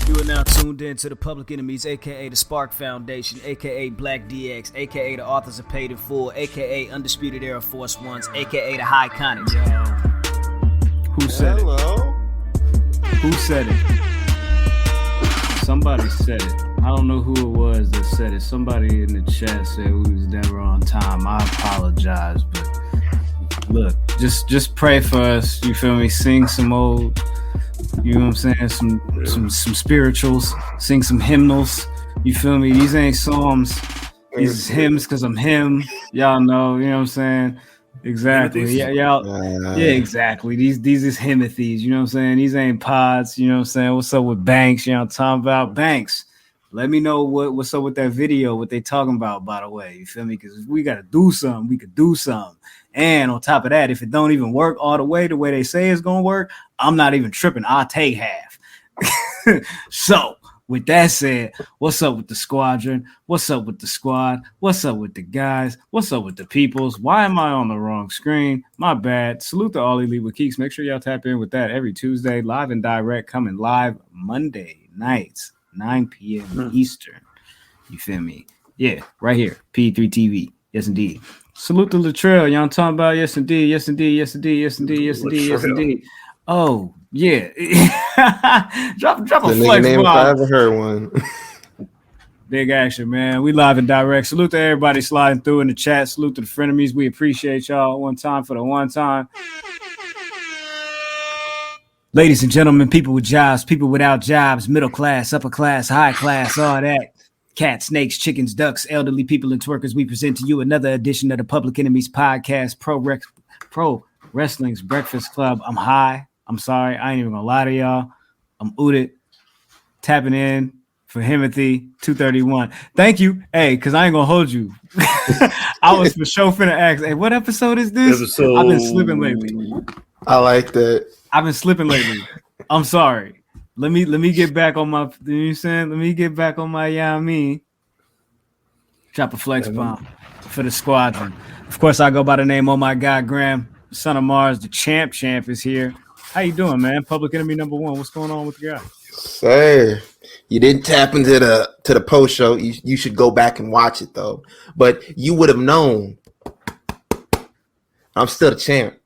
You are now tuned in to the Public Enemies, aka the Spark Foundation, aka Black DX, aka the Authors of Paid in Full, aka Undisputed Era Force Ones, aka the High Conics. Who said it? Who said it? Somebody said it. I don't know who it was that said it. Somebody in the chat said we was never on time. I apologize, but look, just pray for us. You feel me? Sing some old, you know what I'm saying? Some spirituals. Sing some hymnals. You feel me? These ain't psalms. These is hymns because I'm him. Y'all know. You know what I'm saying? Exactly. Yeah, y'all. Yeah, exactly. These is hymothies. You know what I'm saying? These ain't pods. You know what I'm saying? What's up with Banks? You know what I'm talking about? Banks. Let me know what's up with that video, what they talking about, by the way. You feel me? Because if we got to do something, we could do something. And on top of that, if it don't even work all the way they say it's going to work, I'm not even tripping. I'll take half. So, with that said, what's up with the squadron? What's up with the squad? What's up with the guys? What's up with the peoples? Why am I on the wrong screen? My bad. Salute to all Elite with Keeks. Make sure y'all tap in with that every Tuesday, live and direct, coming live Monday nights, 9 p.m. Eastern. You feel me? Yeah, right here, P3 TV. Yes, indeed. Salute to Latrell. Y'all talking about? Yes, indeed. Yes, indeed. Yes, indeed. Yes, indeed. Yes, indeed. Yes, indeed. Oh, yeah. drop a flex name bomb. if I ever heard one. Big action, man. We live and direct. Salute to everybody sliding through in the chat. Salute to the frenemies. We appreciate y'all. One time for the one time. Ladies and gentlemen, people with jobs, people without jobs, middle class, upper class, high class, all that. Cats, snakes, chickens, ducks, elderly people, and twerkers, we present to you another edition of the Public Enemies Podcast, Pro Wrestling's Breakfast Club. I'm high. I'm sorry. I ain't even gonna lie to y'all. I'm ooted. Tapping in for Himothy 231. Thank you. Hey, because I ain't gonna hold you. I was for sure finna ask, hey, what episode is this? I've been slipping lately. I like that. I've been slipping lately. I'm sorry. Let me get back on my, you know what I'm saying? Let me get back on my, yeah, I mean. Drop a flex bomb for the squadron. Of course, I go by the name, oh my God, Graham, son of Mars, the champ is here. How you doing, man? Public Enemy number one. What's going on with the guy? Sir, you didn't tap into the post show. You should go back and watch it though. But you would have known. I'm still the champ.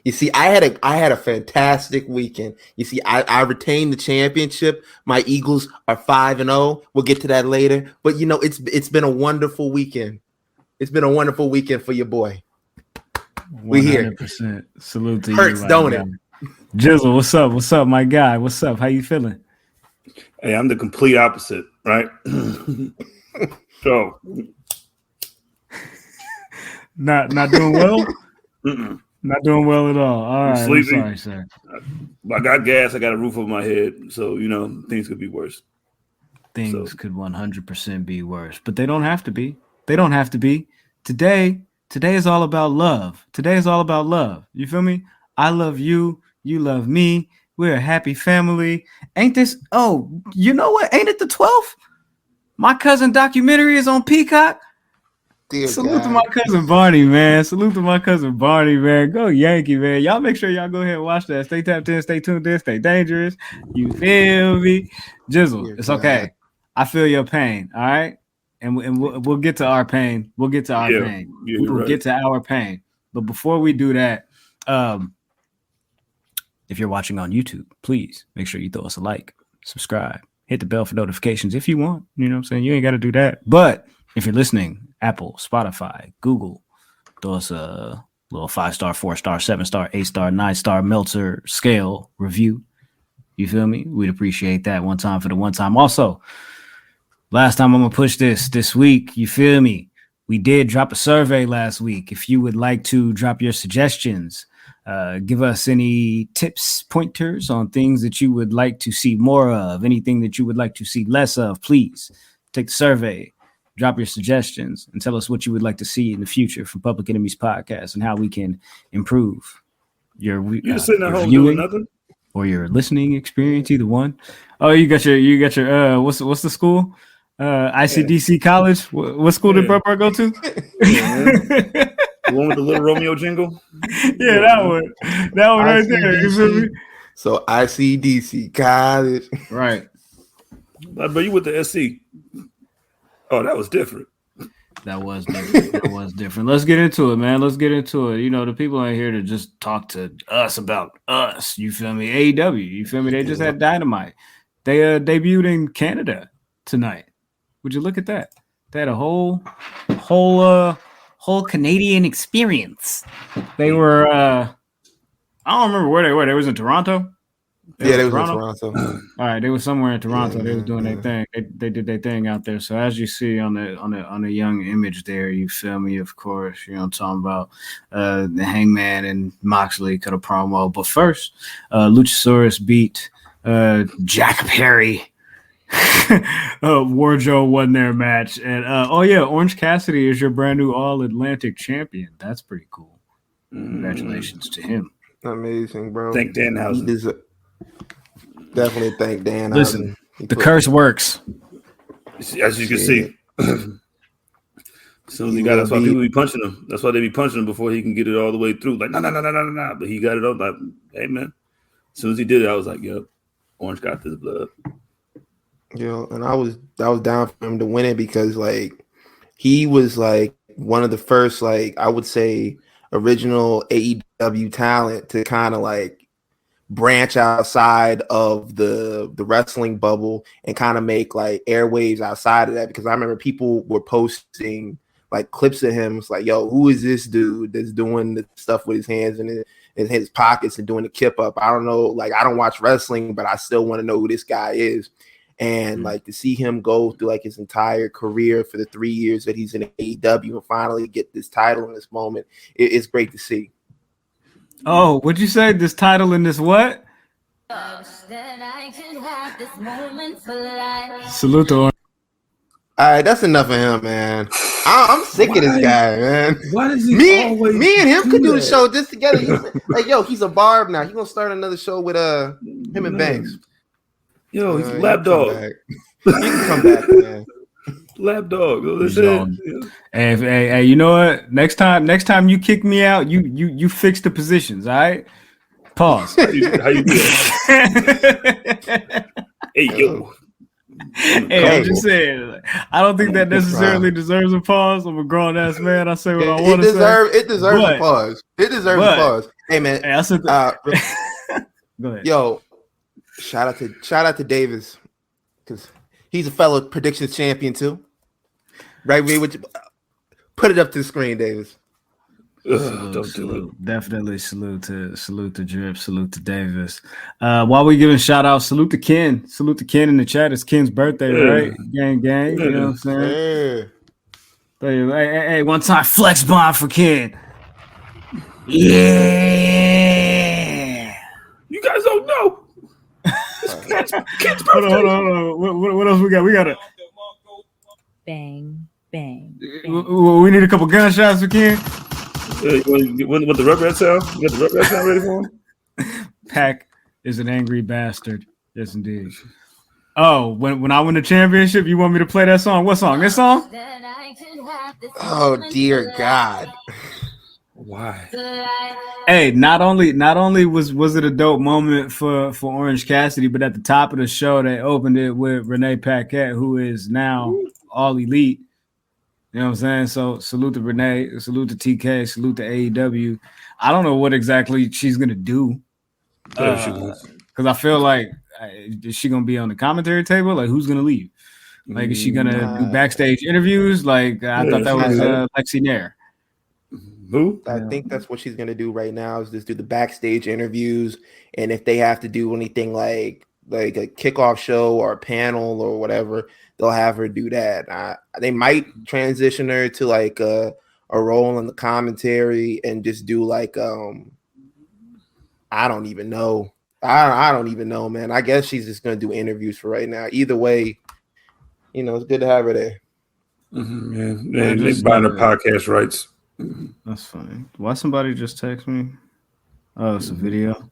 You see, I had a fantastic weekend. You see, I retained the championship. My Eagles are 5-0. We'll get to that later. But you know, it's been a wonderful weekend. It's been a wonderful weekend for your boy. We here. 100%. Salute to Hurts, you. don't it? Jizzle, what's up? What's up, my guy? What's up? How you feeling? Hey, I'm the complete opposite, right? So, not doing well. Not doing well at all. All right, I'm sorry, sir. I got gas. I got a roof over my head, so you know things could be worse. Things could 100% be worse, but they don't have to be. They don't have to be. Today is all about love. Today is all about love. You feel me? I love you. You love me. We're a happy family. Ain't this? Oh, you know what? Ain't it the 12th? My cousin documentary is on Peacock. Salute to my cousin Barney, man. Salute to my cousin Barney, man. Go Yankee, man. Y'all make sure y'all go ahead and watch that. Stay tapped in, stay tuned in, stay dangerous. You feel me? Jizzle, it's okay. I feel your pain, all right? And we'll get to our pain. We'll get to our pain. We'll get to our pain. But before we do that, if you're watching on YouTube, please make sure you throw us a like, subscribe, hit the bell for notifications if you want. You know what I'm saying? You ain't got to do that. But if you're listening, Apple, Spotify, Google, throw us a little 5-star, 4-star, 7-star, 8-star, 9-star Meltzer scale review. You feel me? We'd appreciate that one time for the one time. Also, last time I'm going to push this week. You feel me? We did drop a survey last week. If you would like to drop your suggestions, give us any tips, pointers on things that you would like to see more of, anything that you would like to see less of, please take the survey. Drop your suggestions and tell us what you would like to see in the future from Public Enemies Podcast and how we can improve your sitting at home doing nothing or your listening experience. Either one. Oh, you got your what's the school? ICDC College. What school did Burr go to? The one with the little Romeo jingle. Yeah, that one right there. You feel me? So ICDC College. Right. But you with the SC. Oh, that was different. That was different. Let's get into it, man. Let's get into it. You know, the people ain't here to just talk to us about us. You feel me? AEW. You feel me? They just had Dynamite. They debuted in Canada tonight. Would you look at that? They had a whole Canadian experience. They were I don't remember where they were. They was in Toronto. They was in Toronto. All right, they were somewhere in Toronto. They was doing their thing. They did their thing out there. So as you see on the young image there, you feel me? Of course, you know what I'm talking about. The Hangman and Moxley cut a promo. But first, Luchasaurus beat Jack Perry. Warjo won their match, and Orange Cassidy is your brand new All Atlantic champion. That's pretty cool. Congratulations to him. Amazing, bro. Thank Danhausen. Definitely thank Dan. Listen, the curse works. As you can see. As soon as he got it, that's why people be punching him. That's why they be punching him before he can get it all the way through. Like, no. But he got it up like, hey, man. As soon as he did it, I was like, yep, Orange got this blood. And I was down for him to win it because, like, he was, like, one of the first, like, I would say, original AEW talent to kind of, like, branch outside of the wrestling bubble and kind of make like airwaves outside of that, because I remember people were posting like clips of him. It's like, yo, who is this dude that's doing the stuff with his hands in his pockets and doing the kip up? I don't know, like I don't watch wrestling, but I still want to know who this guy is. And like to see him go through like his entire career for the 3 years that he's in AEW and finally get this title in this moment, it's great to see. Oh, what'd you say? This title in this what? Salute to Orange. All right, that's enough of him, man. I'm sick of this guy, man. Why does he me always and him could do the that? show just together. Like, yo, he's a barb now. He's gonna start another show with him and Banks. Yo, he's Lapdog. He can come back, man. Lapdog. Hey, you know what? Next time you kick me out, you fix the positions, all right? Pause. How you do that? Hey, yo. Hey, I'm just saying. I don't think that necessarily deserves a pause. I'm a grown ass man. I say what I want to say. It deserves a pause. It deserves a pause. Hey, man. Hey, I said go ahead. Yo, shout out to Davis, because he's a fellow predictions champion too. Right, put it up to the screen, Davis. Salute. Definitely salute to Drip, salute to Davis. While we giving shout out, salute to Ken in the chat. It's Ken's birthday, right? Gang, you know what I'm saying? Hey, one time flex bomb for Ken. Yeah. You guys don't know. Ken's birthday. Hold on. What else we got? We got a bang. We need a couple gunshots for Ken. You want the Rugrat sound? You got the Rugrat sound ready for him? Pac is an angry bastard. Yes, indeed. Oh, when I win the championship, you want me to play that song? What song? This song? Oh, dear God. Why? Hey, not only was it a dope moment for Orange Cassidy, but at the top of the show, they opened it with Renee Paquette, who is now All Elite. You know what I'm saying? So salute to Renee, salute to TK, salute to AEW. I don't know what exactly she's gonna do, because I feel like is she gonna be on the commentary table? Like, who's gonna leave? Like, is she gonna do backstage interviews? Like, I thought that was Lexi Nair. Who? I think that's what she's gonna do right now, is just do the backstage interviews, and if they have to do anything like a kickoff show or a panel or whatever, they'll have her do that. They might transition her to like a role in the commentary and just do like I don't even know. I don't even know, man. I guess she's just gonna do interviews for right now. Either way, you know, it's good to have her there. Mm-hmm, yeah, they buying her podcast rights. That's funny. Why somebody just text me? Oh, it's a video.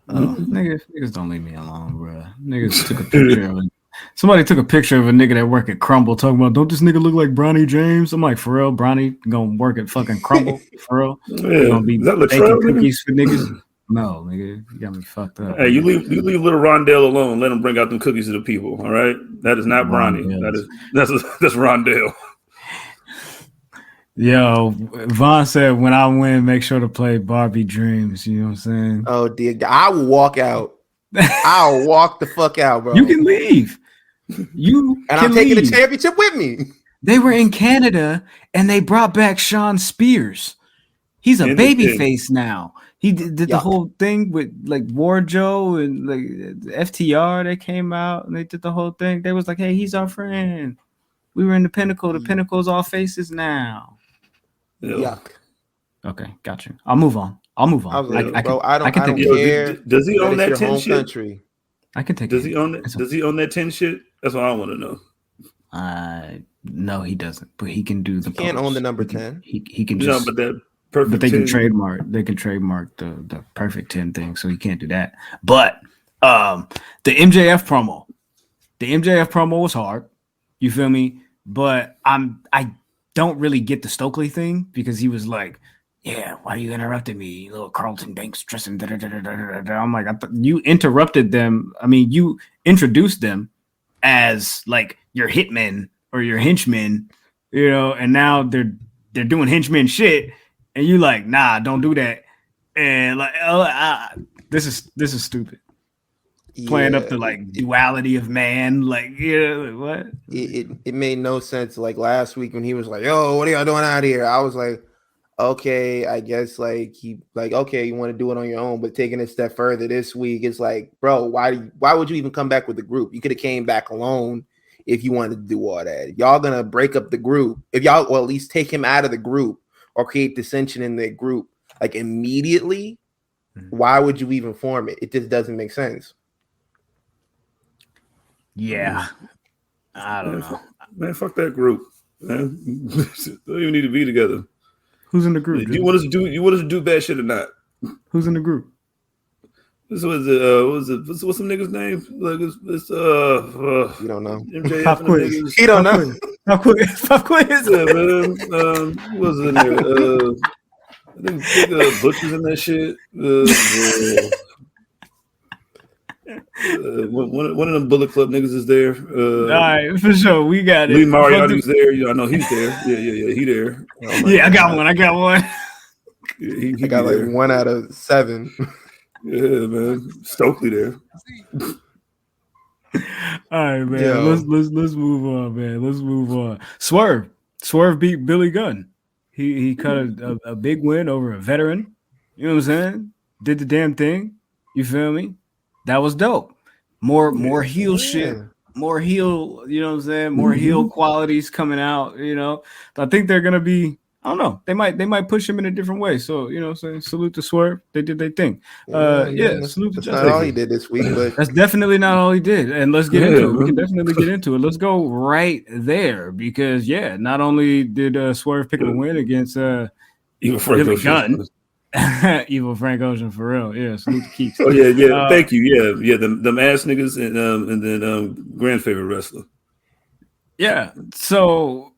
Oh, niggas don't leave me alone, bro. Niggas took a picture of it. Somebody took a picture of a nigga that work at Crumble talking about, don't this nigga look like Bronny James? I'm like, for real, Bronny gonna work at fucking Crumble? For real? Yeah. Gonna be Is that baking Latrell, cookies for niggas? No, nigga, you got me fucked up. Hey, you leave little Rondell alone. Let him bring out them cookies to the people. All right, that is not Bronny. That's Rondell. Yo, Vaughn said, when I win, make sure to play Barbie Dreams. You know what I'm saying? Oh dear God, I will walk out. I'll walk the fuck out, bro. You can leave. I'm taking the championship with me. They were in Canada and they brought back Sean Spears. He's a babyface now. He did the whole thing with like Warjo and like FTR. They came out and they did the whole thing. They was like, "Hey, he's our friend. We were in the Pinnacle. The Pinnacle's all faces now." Yuck. Okay, got you. I'll move on. I don't care. Does he own that 10 shit? Country. I can take. Does he own it? Does he own that 10 shit? That's what I want to know. No, he doesn't. But he can do the. He can't own the number 10. He can just. No, but that perfect. But they 10. can trademark. They can trademark the perfect 10 thing, so he can't do that. But the MJF promo, was hard. You feel me? But I don't really get the Stokely thing because he was like, "Yeah, why you interrupted me, you little Carlton Banks, Tristan?" I'm like, you interrupted them. I mean, you introduced them as like your hitmen or your henchmen, you know, and now they're doing henchman shit, and you like, nah, don't do that. And like, this is stupid. Playing up the like duality of man, like what? It made no sense. Like last week when he was like, "Yo, what are y'all doing out here?" I was like, okay, I guess like okay, you want to do it on your own, but taking it a step further this week, it's like, bro, why would you even come back with the group? You could have came back alone if you wanted to do all that. If y'all gonna break up the group, if y'all at least take him out of the group or create dissension in the group like immediately, why would you even form it? It just doesn't make sense. Yeah, I don't know. Man, fuck that group. Man, don't even need to be together. Who's in the group? Do you want us to do bad shit or not? Who's in the group? This was what's some niggas' name? Like it's you don't know. MJF Pop quiz. He don't know. Pop quiz. Yeah, man. Who was in there? I think Butcher's in that shit. One of them Bullet Club niggas is there. All right, for sure. We got it. Lee Mariotti's there. I know he's there. Yeah, he there. I got one. He got like 1 out of 7. Yeah, man. Stokely there. All right, man. Let's move on, man. Let's move on. Swerve beat Billy Gunn. He cut a big win over a veteran. You know what I'm saying? Did the damn thing. You feel me? That was dope. More heel shit. More heel, you know what I'm saying? More heel qualities coming out, you know. I think they're gonna be, I don't know. They might push him in a different way. So, you know what I'm saying? Salute to Swerve. They did their thing. Salute to That's not all he did this week, but that's definitely not all he did. And let's get into it. We can definitely get into it. Let's go right there because not only did Swerve pick up a win against Billy Gunn. Evil Frank Ocean for real. Yeah, salute to Keith. Oh yeah. Thank you. Yeah. Them ass niggas and then grand favorite wrestler. Yeah. So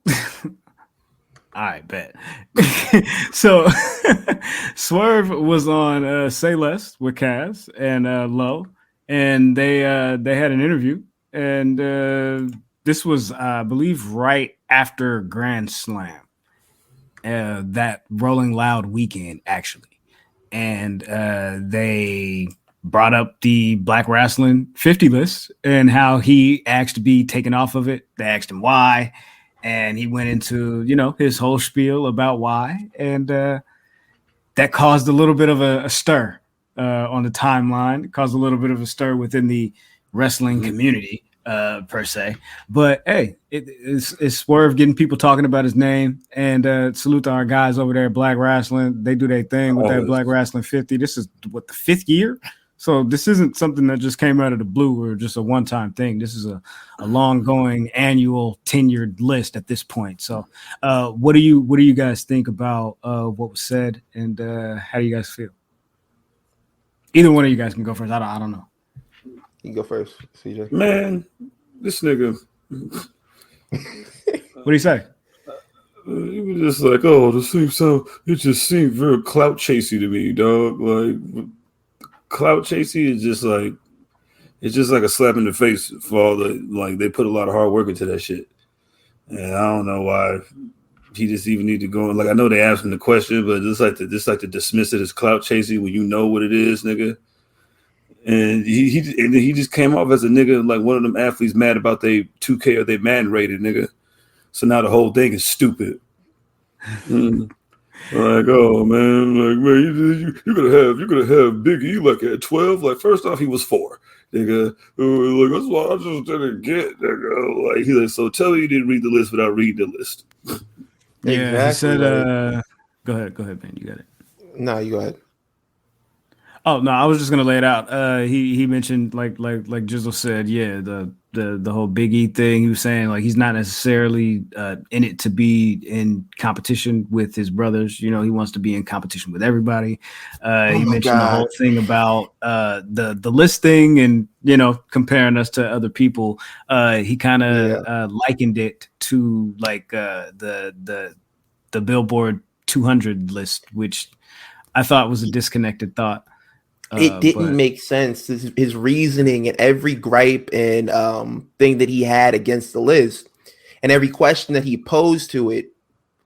I bet. So Swerve was on Say Less with Cass and Low, and they had an interview, and this was I believe right after Grand Slam. That Rolling Loud weekend, actually. And they brought up the Black Wrestling 50 list and how he asked to be taken off of it. They asked him why. And he went into, his whole spiel about why. And that caused a little bit of a stir on the timeline. It caused a little bit of a stir within the wrestling community. Per se, but hey, it's Swerve getting people talking about his name, and salute to our guys over there at Black Wrestling. They do their thing with that Black Wrestling 50. This is the 5th year, so this isn't something that just came out of the blue or just a one-time thing. This is a long-going annual tenured list at this point. So, what do you guys think about what was said, and how do you guys feel? Either one of you guys can go first. I don't know. You go first, CJ. Man, this nigga. What do you say? He was just like, oh, it just seemed very clout chasey to me, dog. Like, clout chasing is just like it's just like a slap in the face for all the like they put a lot of hard work into that shit. And I don't know why he just even need to go. Like I know they asked him the question, but just like to dismiss it as clout chasing when you know what it is, nigga. And he just came off as a nigga like one of them athletes mad about they 2K or they Madden rated, nigga. So now the whole thing is stupid. Like, oh man, you're gonna have Big E like at 12. Like, first off, he was 4, nigga. Like that's why I just didn't get, nigga. Like, he's like, so tell me you didn't read the list without reading the list. Yeah, exactly. He said, go ahead, man. You got it. No, you go ahead. Oh no, I was just gonna lay it out. He mentioned like Jizzle said, yeah, the whole Big E thing. He was saying like he's not necessarily in it to be in competition with his brothers. You know, he wants to be in competition with everybody. He mentioned the whole thing about the list thing and comparing us to other people. He kind of likened it to like the Billboard 200 list, which I thought was a disconnected thought. It didn't make sense. His reasoning and every gripe and thing that he had against the list and every question that he posed to it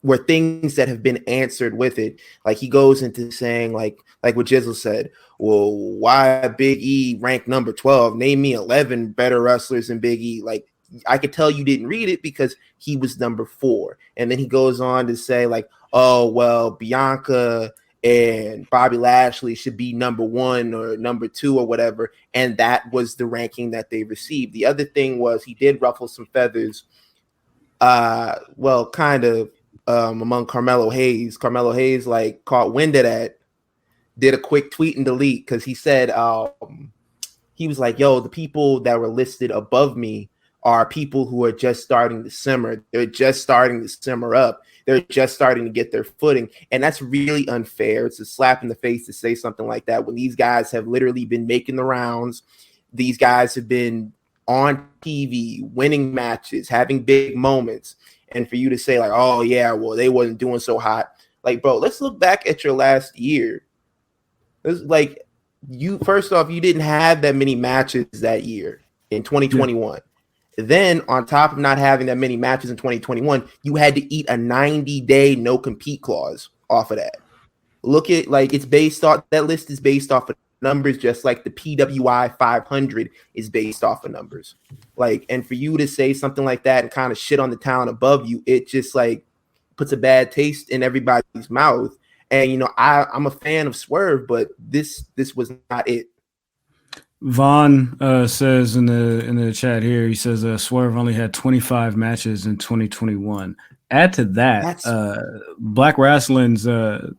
were things that have been answered with it. Like he goes into saying like what Jizzle said, well, why Big E ranked number 12? Name me 11 better wrestlers than Big E. Like I could tell you didn't read it because he was number 4. And then he goes on to say like, oh, well, Bianca and Bobby Lashley should be number 1 or number 2 or whatever. And that was the ranking that they received. The other thing was he did ruffle some feathers. Kind of among Carmelo Hayes. Carmelo Hayes like caught wind of that, did a quick tweet and delete because he said he was like, yo, the people that were listed above me are people who are just starting to simmer. They're just starting to simmer up. They're just starting to get their footing. And that's really unfair. It's a slap in the face to say something like that when these guys have literally been making the rounds. These guys have been on TV, winning matches, having big moments. And for you to say like, oh yeah, well, they wasn't doing so hot. Like, bro, let's look back at your last year. It's like first off, you didn't have that many matches that year in 2021. Yeah. Then on top of not having that many matches in 2021, you had to eat a 90-day no compete clause off of that. Look at like it's based off that list is based off of numbers, just like the PWI 500 is based off of numbers. Like, and for you to say something like that and kind of shit on the talent above you, it just like puts a bad taste in everybody's mouth. And I'm a fan of Swerve, but this was not it. Vaughn says in the chat here, he says Swerve only had 25 matches in 2021. Add to that, Black Wrestling's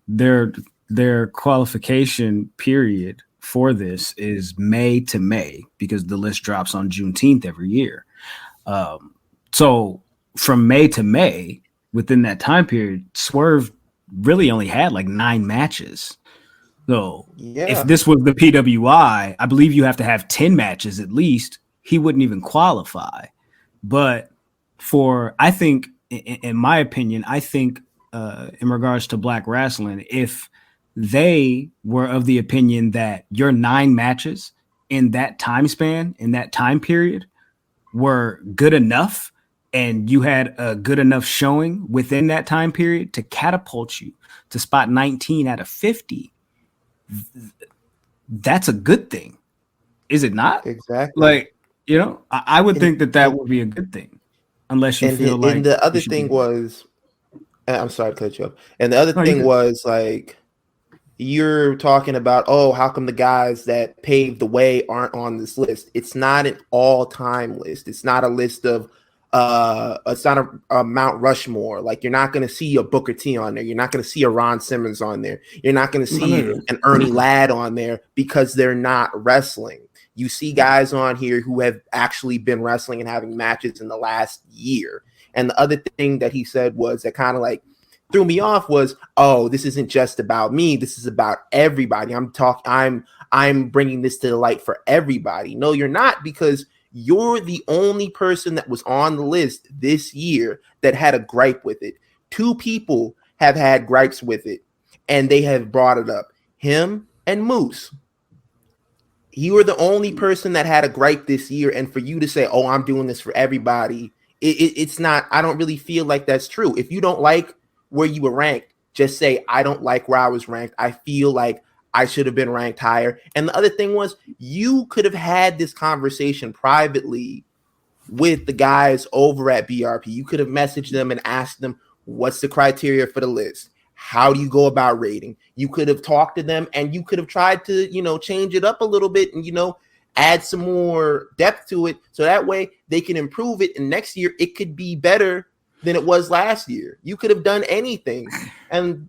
their qualification period for this is May to May because the list drops on Juneteenth every year. So from May to May, within that time period, Swerve really only had like 9 matches. So if this was the PWI, I believe you have to have 10 matches at least. He wouldn't even qualify. But I think, in my opinion, in regards to Black Wrestling, if they were of the opinion that your 9 matches in that time span, in that time period, were good enough, and you had a good enough showing within that time period to catapult you to spot 19 out of 50, that's a good thing, is it not? Exactly. Like, I would think that would be a good thing, unless you feel like. And the other thing was, I'm sorry to cut you off. And the other thing was like, you're talking about, oh, how come the guys that paved the way aren't on this list? It's not an all-time list. It's not a list of it's not a Mount Rushmore. Like, you're not going to see a Booker T on there. You're not going to see a Ron Simmons on there. You're not going to see an Ernie Ladd on there because they're not wrestling. You see guys on here who have actually been wrestling and having matches in the last year. And the other thing that he said was that kind of like threw me off was, oh, this isn't just about me. This is about everybody. I'm bringing this to the light for everybody. No, you're not, because you're the only person that was on the list this year that had a gripe with it. 2 people have had gripes with it, and they have brought it up. Him and Moose. you were the only person that had a gripe this year, and for you to say, "Oh, I'm doing this for everybody," it's not. I don't really feel like that's true. If you don't like where you were ranked, just say, "I don't like where I was ranked. I feel like I should have been ranked higher." And the other thing was, you could have had this conversation privately with the guys over at BRP. You could have messaged them and asked them, "What's the criteria for the list? How do you go about rating?" You could have talked to them, and you could have tried to, change it up a little bit and, add some more depth to it. So that way they can improve it. And next year it could be better than it was last year. You could have done anything. And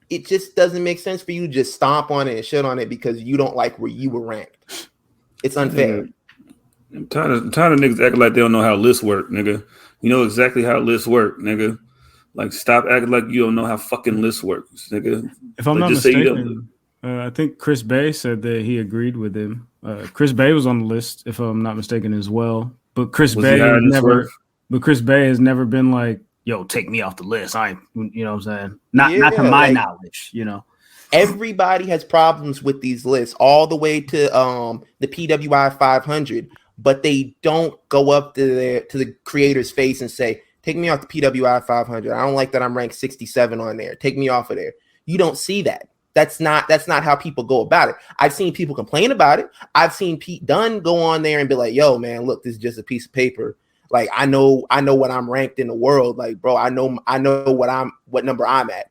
it just doesn't make sense for you to just stomp on it and shit on it because you don't like where you were ranked. It's unfair. I'm tired of niggas acting like they don't know how lists work, nigga. You know exactly how lists work, nigga. Like, stop acting like you don't know how fucking lists works, nigga. If I'm not mistaken, I think Chris Bay said that he agreed with him. Chris Bay was on the list, if I'm not mistaken, as well. But Chris Bay has never been like, "Yo, take me off the list." You know what I'm saying? Not to my knowledge, Everybody has problems with these lists, all the way to the PWI 500, but they don't go up to the creator's face and say, "Take me off the PWI 500. I don't like that I'm ranked 67 on there. Take me off of there." You don't see that. That's not how people go about it. I've seen people complain about it. I've seen Pete Dunne go on there and be like, "Yo, man, look, this is just a piece of paper. Like, I know what I'm ranked in the world. Like, bro, I know what number I'm at."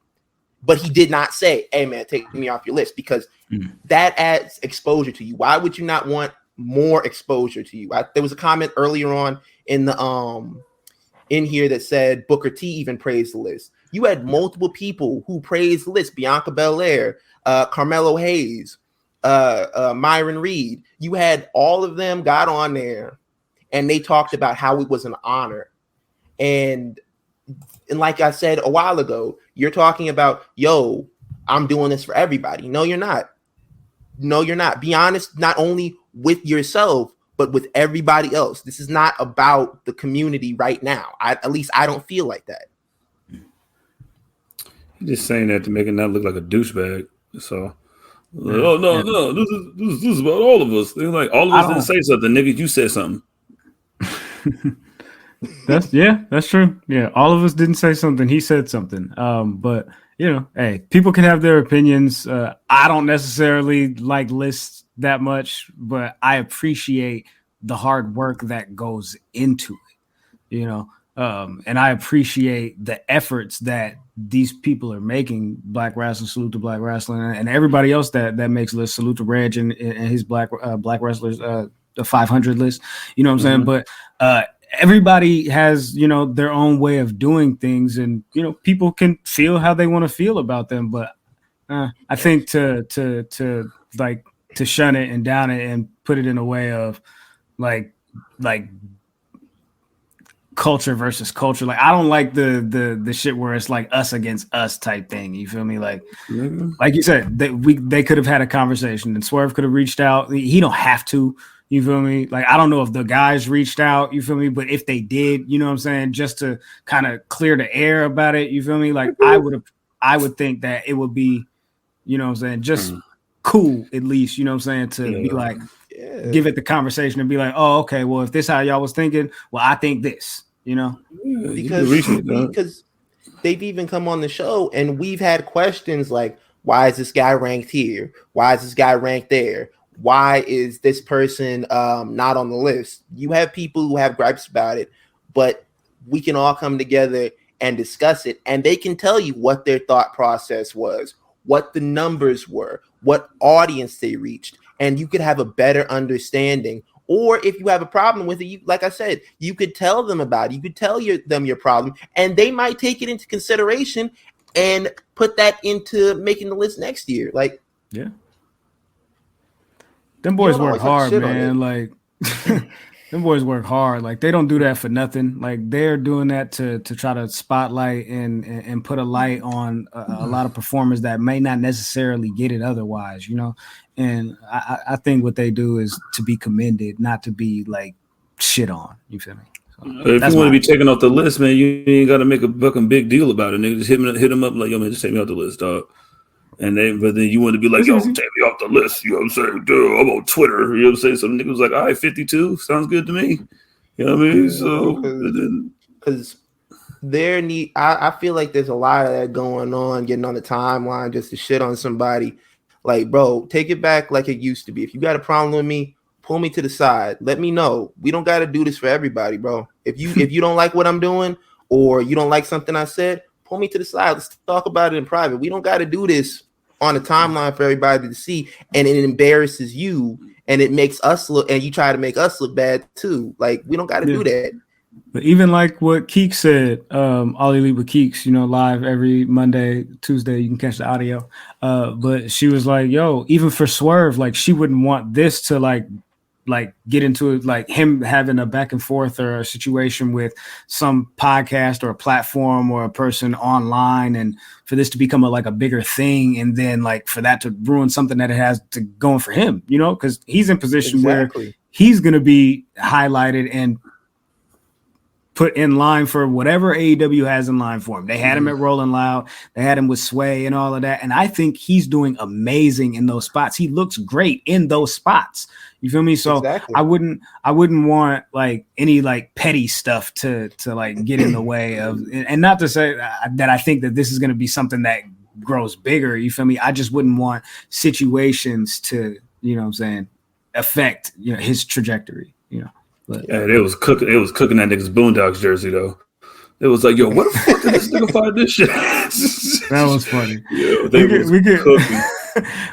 But he did not say, "Hey, man, take me off your list," because that adds exposure to you. Why would you not want more exposure to you? There was a comment earlier on in the in here that said Booker T even praised the list. You had multiple people who praised the list: Bianca Belair, Carmelo Hayes, Myron Reed. You had all of them got on there, and they talked about how it was an honor. And like I said a while ago, you're talking about, "Yo, I'm doing this for everybody." No, you're not. No, you're not. Be honest, not only with yourself, but with everybody else. This is not about the community right now. At least I don't feel like that. You're just saying that to make it not look like a douchebag. So, no, this is about all of us. They're like, all of us didn't say something, nigga. You said something. That's true. Yeah, all of us didn't say something. He said something. But hey, people can have their opinions. I don't necessarily like lists that much, but I appreciate the hard work that goes into it. And I appreciate the efforts that these people are making. Black Wrestling, salute to Black Wrestling, and everybody else that makes lists. Salute to Reg and his Black Wrestlers, the 500 list. You know what I'm saying? But everybody has, their own way of doing things, and people can feel how they want to feel about them. But I think to shun it and down it and put it in a way of like culture versus culture. Like, I don't like the shit where it's like us against us type thing. You feel me? Like you said, they could have had a conversation, and Swerve could have reached out. He don't have to. You feel me? Like, I don't know if the guys reached out, you feel me? But if they did, you know what I'm saying, just to kind of clear the air about it, you feel me? Like, I would think that it would be, you know what I'm saying, just cool, at least, you know what I'm saying, to be like, give it the conversation and be like, "Oh, okay, well, if this how y'all was thinking, well, I think this," because they've even come on the show and we've had questions like, "Why is this guy ranked here? Why is this guy ranked there? Why is this person not on the list?" You have people who have gripes about it, but we can all come together and discuss it, and they can tell you what their thought process was, what the numbers were, what audience they reached, and you could have a better understanding. Or if you have a problem with it, like I said, you could tell them about it. You could tell them your problem, and they might take it into consideration and put that into making the list next year. Like, yeah. Them boys work hard, man. Like, them boys work hard. Like, they don't do that for nothing. Like, they're doing that to try to spotlight and put a light on a lot of performers that may not necessarily get it otherwise, And I think what they do is to be commended, not to be like shit on. You feel me? So, if you want to be taken off the list, man, you ain't got to make a fucking big deal about it. Nigga, just hit them up like, "Yo, man, just take me off the list, dog." but then you want to be like, yo, take me off the list. You know what I'm saying? Dude, I'm on Twitter. You know what I'm saying? Some nigga was like, all right, 52 sounds good to me. You know what I mean? So because I feel like there's a lot of that going on, getting on the timeline just to shit on somebody. Like, bro, take it back like it used to be. If you got a problem with me, pull me to the side. Let me know. We don't got to do this for everybody, bro. If you don't like what I'm doing or you don't like something I said, pull me to the side. Let's talk about it in private. We don't got to do this on a timeline for everybody to see, and it embarrasses you, and it makes us look, and you try to make us look bad too. Like, we don't got to do that. But even like what Keeks said, All Elite with Keeks, live every Monday, Tuesday, you can catch the audio. But she was like, yo, even for Swerve, like she wouldn't want this to like get into it, like him having a back and forth or a situation with some podcast or a platform or a person online, and for this to become a bigger thing, and then like for that to ruin something that it has to going for him, because he's in position where he's going to be highlighted and put in line for whatever AEW has in line for him. They had him at Rolling Loud. They had him with Sway and all of that. And I think he's doing amazing in those spots. He looks great in those spots. You feel me? So I wouldn't want like any like petty stuff to like get in the way of, and not to say that I think that this is going to be something that grows bigger. You feel me? I just wouldn't want situations to, affect, his trajectory, But, yeah, it was cooking that nigga's Boondocks jersey though. It was like, yo, what the fuck did this nigga find this shit? That was funny. Yo,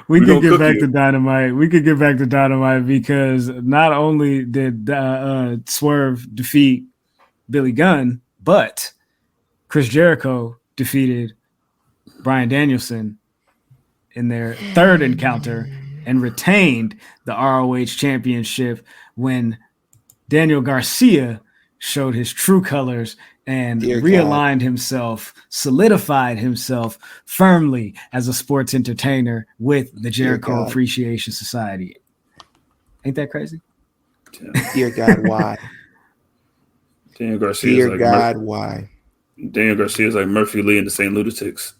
we could get back to Dynamite. We could get back to Dynamite because not only did Swerve defeat Billy Gunn, but Chris Jericho defeated Bryan Danielson in their third encounter and retained the ROH championship when Daniel Garcia showed his true colors and realigned himself, solidified himself firmly as a sports entertainer with the Jericho Appreciation Society. Ain't that crazy? Dear God, why? Daniel Garcia. Dear God, why? Daniel Garcia is like Murphy Lee and the St. Lunatics.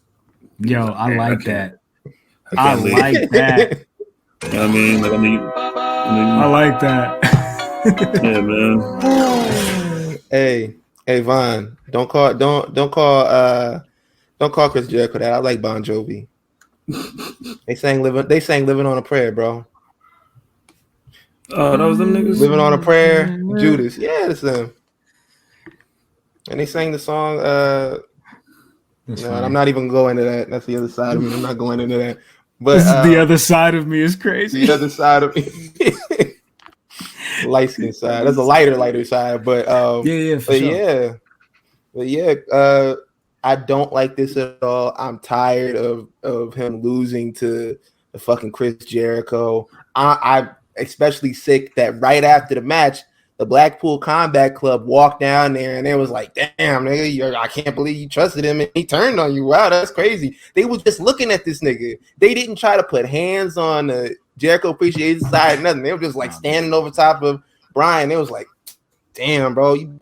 Yo, I like that. I like that. You know what I mean? I like that. Yeah, man. Hey, Von, don't call Chris Jericho that. I like Bon Jovi. They sang living on a prayer, bro. Oh, that was them niggas? Living on a Prayer, Judas. Yeah, it's them. And they sang the song. I'm not even going into that. That's the other side of me. I'm not going into that. But the other side of me is crazy. The other side of me. Light skin side. That's a lighter side. But sure. I don't like this at all. I'm tired of him losing to the fucking Chris Jericho. I'm especially sick that right after the match, the Blackpool Combat Club walked down there and it was like, damn, nigga, I can't believe you trusted him and he turned on you. Wow, that's crazy. They were just looking at this nigga. They didn't try to put hands on the Jericho Appreciation Society, nothing. They were just like standing over top of Brian. It was like, damn, bro, you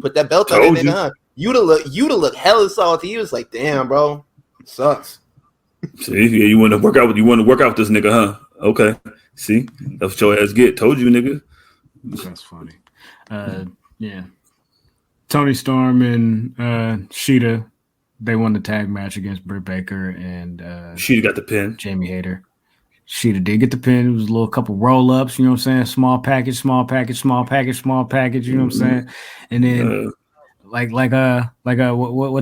put that belt on it, huh? You'd have look hella salty. He was like, damn, bro, it sucks. See, you want to work out with this nigga, huh? Okay. See, that's what your ass get. Told you, nigga. That's funny. Yeah. Tony Storm and Sheeta, they won the tag match against Britt Baker and Sheeta got the pin. Jamie Hayter. Sheeta did get the pin. It was a little couple roll-ups, you know what I'm saying? Small package, you know what I'm saying? And then like what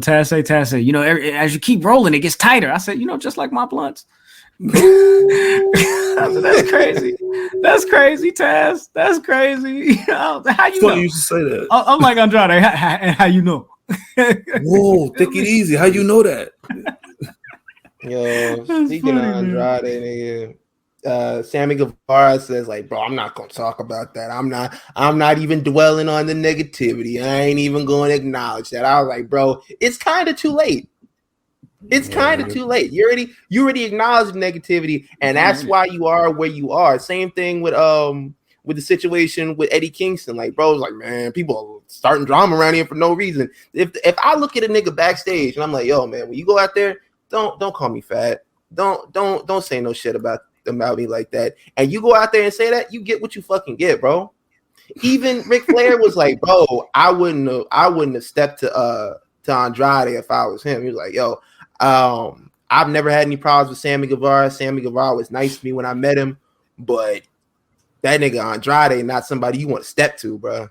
Taz say? Taz say, as you keep rolling, it gets tighter. I said, just like my blunts. I said, that's crazy. That's crazy, Taz. That's crazy. How you know? You used to say that. I'm like Andrade. How you know? Whoa, take it easy. How you know that? Yo, speaking of Andrade, nigga, Sammy Guevara says, like, bro, I'm not gonna talk about that. I'm not even dwelling on the negativity. I ain't even going to acknowledge that. I was like, bro, it's kind of too late. It's kind of too late. You already acknowledged negativity, and that's why you are where you are. Same thing with the situation with Eddie Kingston. Like, bro, it's like, man, people are starting drama around here for no reason. If I look at a nigga backstage and I'm like, yo, man, when you go out there, don't call me fat. Don't say no shit about me like that. And you go out there and say that, you get what you fucking get, bro. Even Ric Flair was like, bro, I wouldn't have stepped to Andrade if I was him. He was like, yo, I've never had any problems with Sammy Guevara. Sammy Guevara was nice to me when I met him, but that nigga Andrade not somebody you want to step to, bro.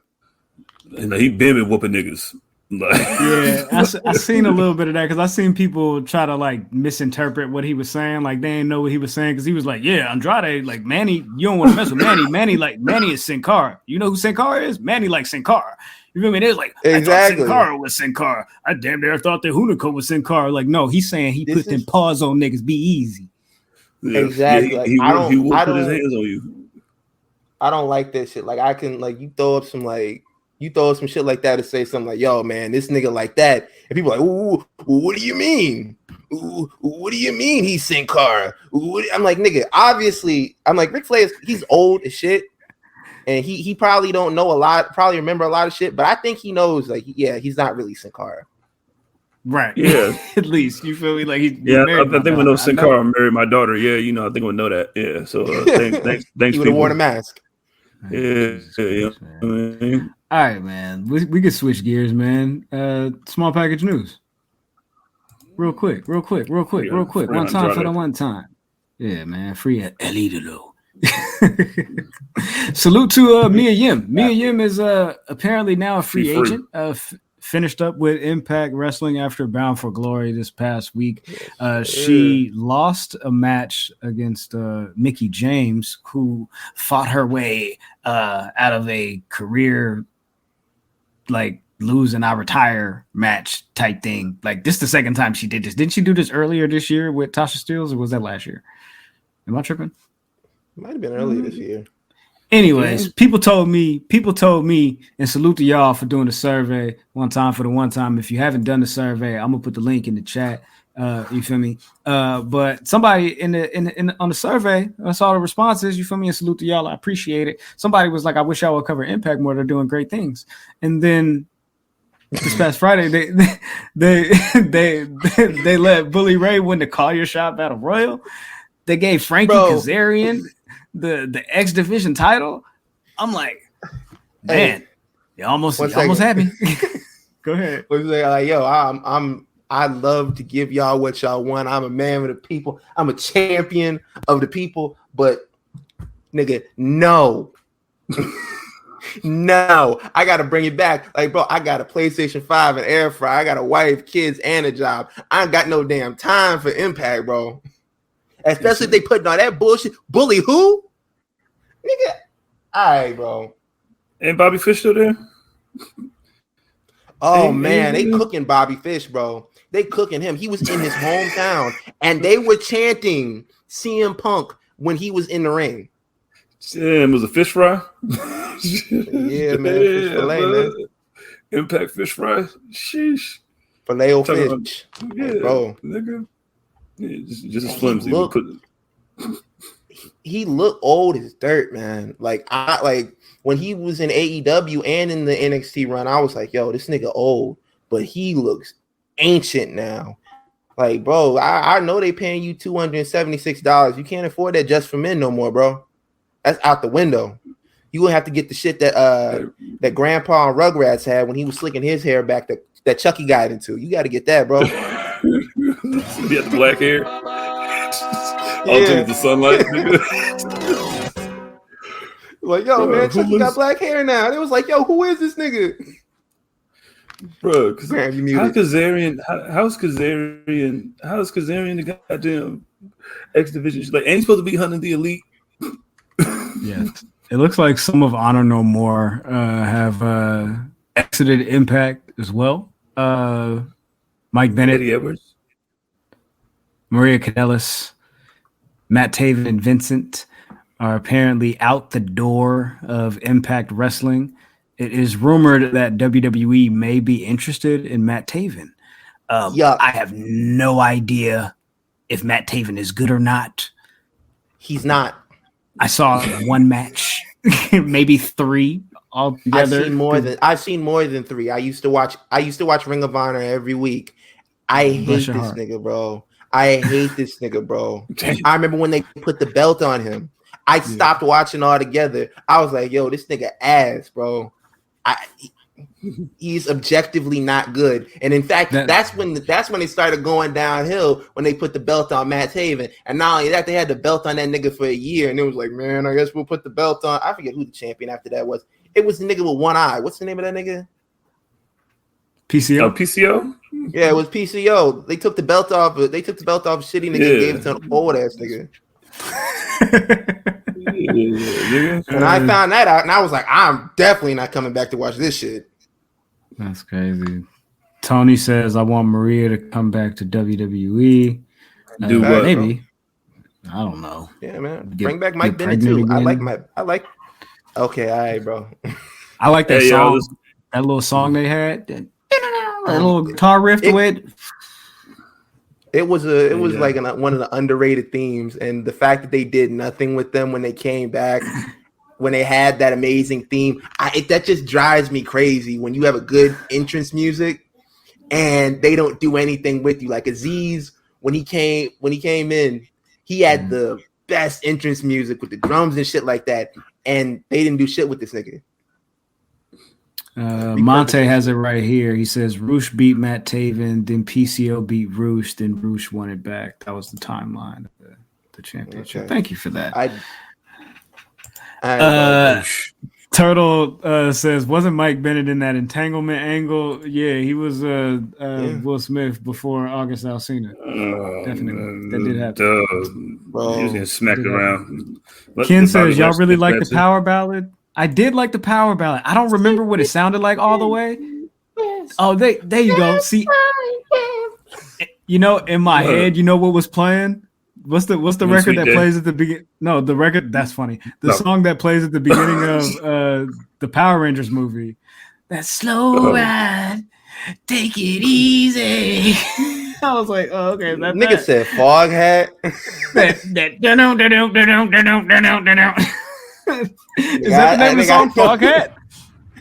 And he been whooping niggas. Yeah, I seen a little bit of that because I seen people try to like misinterpret what he was saying. Like they didn't know what he was saying because he was like, yeah, Andrade, like Manny, you don't want to mess with Manny. Manny is Sin Cara. You know who Sin Cara is? Manny like Sin Cara. You feel me? They was like, exactly. I thought Sin Cara was Sin Cara. I damn near thought that Hunico was Sin Cara. Like, no, he's saying he put them paws on niggas, be easy. Yeah. Exactly. Yeah, like, he will put his hands on you. I don't like that shit. Like I can like you throw some shit like that to say something like, yo, man, this nigga like that. And people are like, ooh, what do you mean? Ooh, what do you mean he's Sin Cara? I'm like, nigga, obviously, I'm like, Ric Flair, he's old as shit. And he probably don't know a lot, probably remember a lot of shit, but I think he knows, like, yeah, he's not really Sin Cara. Right. Yeah. At least, you feel me? Like I think we know Sin Cara married my daughter. Yeah, you know, I think we'll know that. Yeah. So thanks. He would have worn a mask. Yeah. All right, man. We could switch gears, man. Small package news. Real quick. One time for the one time. Yeah, man. Free El Idolo. Salute to Mia Yim. Mia Yim is apparently now a free agent. Finished up with Impact Wrestling after Bound for Glory this past week. She lost a match against Mickie James, who fought her way out of a career like lose and I retire match type thing. Like this is the second time she did this. Didn't she do this earlier this year with Tasha Steelz, or was that last year? Am I tripping? Might have been earlier this year. Anyways, people told me, and salute to y'all for doing the survey one time for the one time. If you haven't done the survey, I'm gonna put the link in the chat. You feel me? But somebody on the survey, I saw the responses. You feel me? And salute to y'all. I appreciate it. Somebody was like, "I wish y'all would cover Impact more. They're doing great things." And then this past Friday, they let Bully Ray win the Collier Shot Battle Royal. They gave Frankie Kazarian the X Division title. I'm like, man, you almost had me. Go ahead. Like, yo, I love to give y'all what y'all want. I'm a man of the people. I'm a champion of the people. But nigga, no. No, I gotta bring it back. Like, bro, I got a PlayStation 5 and air fryer. I got a wife, kids, and a job. I ain't got no damn time for Impact, bro. Especially if they putting on that bullshit. Bully who? Nigga. All right, bro. Ain't Bobby Fish still there? Oh, man. They cooking Bobby Fish, bro. They cooking him. He was in his hometown, and they were chanting CM Punk when he was in the ring. Yeah, it was a fish fry. Yeah, man. Fish fillet, man. Impact fish fry. Sheesh. Filet fish. Yeah, bro. Nigga. Yeah, just as flimsy. He looked old as dirt, man. Like when he was in AEW and in the NXT run, I was like, yo, this nigga old, but he looks ancient now. Like, bro, I know they paying you $276. You can't afford that just for men no more, bro. That's out the window. You will have to get the shit that Grandpa on Rugrats had when he was slicking his hair back that Chucky got into. You got to get that, bro. He had the black hair. Yeah. The sunlight. Like, yo, man, Chucky got black hair now. It was like, yo, who is this nigga? Bro, how's Kazarian the goddamn X Division? Like, ain't he supposed to be hunting the elite? Yeah, it looks like some of Honor No More have exited Impact as well. Mike Bennett, Eddie Edwards, Maria Kanellis, Matt Taven, and Vincent are apparently out the door of Impact Wrestling. It is rumored that WWE may be interested in Matt Taven. I have no idea if Matt Taven is good or not. He's not. I saw one match, maybe three altogether. I've seen more than three. I used to watch Ring of Honor every week. I hate this nigga, bro. I hate this nigga, bro. I remember when they put the belt on him. I stopped watching altogether. I was like, yo, this nigga ass, bro. He's objectively not good. And in fact, that's when they started going downhill when they put the belt on Matt Taven. And not only that, they had the belt on that nigga for a year. And it was like, man, I guess we'll put the belt on. I forget who the champion after that was. It was the nigga with one eye. What's the name of that nigga? PCO. Oh, PCO? Yeah, it was PCO. They took the belt off. They took the belt off shitty nigga and gave it to an old ass nigga. And I found that out, and I was like, I'm definitely not coming back to watch this shit. That's crazy. Tony says, I want Maria to come back to WWE. Do what? Maybe. I don't know. Yeah, man. Bring back Mike Bennett too. Again. I like. Okay, all right, bro. I like that song. That little song they had. That little guitar riff to it. It was like one of the underrated themes, and the fact that they did nothing with them when they came back, when they had that amazing theme, that just drives me crazy. When you have a good entrance music, and they don't do anything with you. Like Aziz, when he came in, he had the best entrance music with the drums and shit like that, and they didn't do shit with this nigga. Monte has it right here. He says Roosh beat Matt Taven, then PCO beat Roosh, then Roosh won it back. That was the timeline of the championship. Okay. Thank you for that. Turtle says, wasn't Mike Bennett in that entanglement angle? Yeah, he was Will Smith before August Alsina. Definitely. That did happen. He was getting smacked around. Ken says, y'all really like the power ballad? I did like the power ballad. I don't remember what it sounded like all the way. Oh, there you go. See, in my head, you know what was playing? What's the record that plays at the beginning? No, the record. That's funny. The song that plays at the beginning of the Power Rangers movie. That slow ride, take it easy. I was like, oh, okay. That nigga said fog hat. Is that the name of the song? Foghat?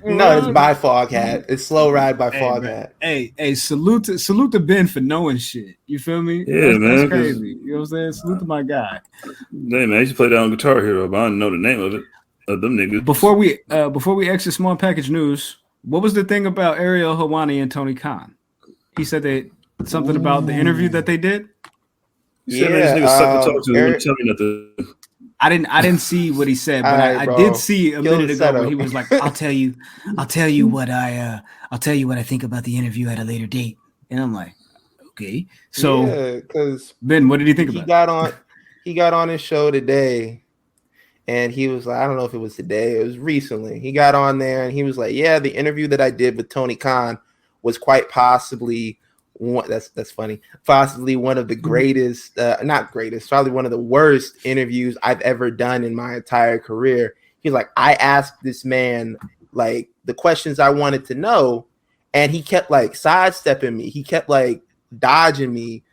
No, it's by Foghat. It's Slow Ride by Foghat. Hey, salute to Ben for knowing shit. You feel me? Yeah, that's crazy. You know what I'm saying? Salute to my guy. Hey man, I used to play that on Guitar Hero, but I don't know the name of it. Of them niggas. Before we exit small package news, what was the thing about Ariel Helwani and Tony Khan? He said that something about the interview that they did. Yeah, these niggas suck to talk to. Tell me nothing. I didn't see what he said, but I did see a minute ago where he was like, I'll tell you what I think about the interview at a later date. And I'm like, okay. So because Ben, what did he think about it? He got on his show today, and he was like, I don't know if it was today, it was recently. He got on there and he was like, yeah, the interview that I did with Tony Khan was quite possibly that's funny. Possibly one of the greatest, not greatest, probably one of the worst interviews I've ever done in my entire career. He's like, I asked this man like the questions I wanted to know, and he kept like sidestepping me. He kept like dodging me.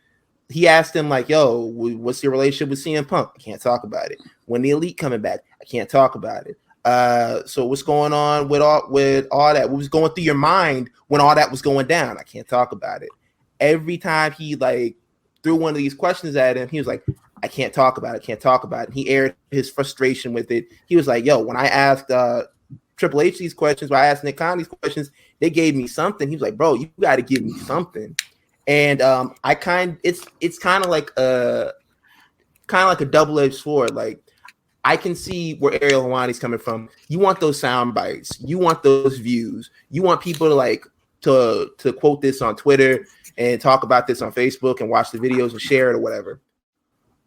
He asked him like, yo, what's your relationship with CM Punk? I can't talk about it. When the Elite coming back? I can't talk about it. So what's going on with all that? What was going through your mind when all that was going down? I can't talk about it. Every time he like threw one of these questions at him, he was like, I can't talk about it. He aired his frustration with it. He was like, yo, when I asked Triple H these questions, when I asked Nick Khan these questions, they gave me something. He was like, bro, you got to give me something. And it's kind of like a double-edged sword. Like, I can see where Ariel Helwani's coming from. You want those sound bites. You want those views. You want people to quote this on Twitter and talk about this on Facebook and watch the videos and share it or whatever.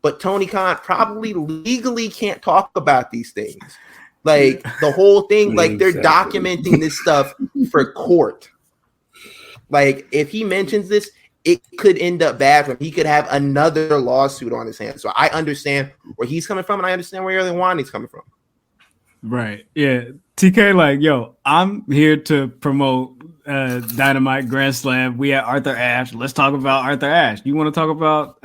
But Tony Khan probably legally can't talk about these things. Like the whole thing, like they're documenting this stuff for court. Like if he mentions this, it could end up bad for him. He could have another lawsuit on his hands. So I understand where he's coming from, and I understand where Ariel Helwani's coming from. Right. Yeah. TK, like, yo, I'm here to promote Dynamite Grand Slam. We at Arthur Ashe. Let's talk about Arthur Ashe. You want to talk about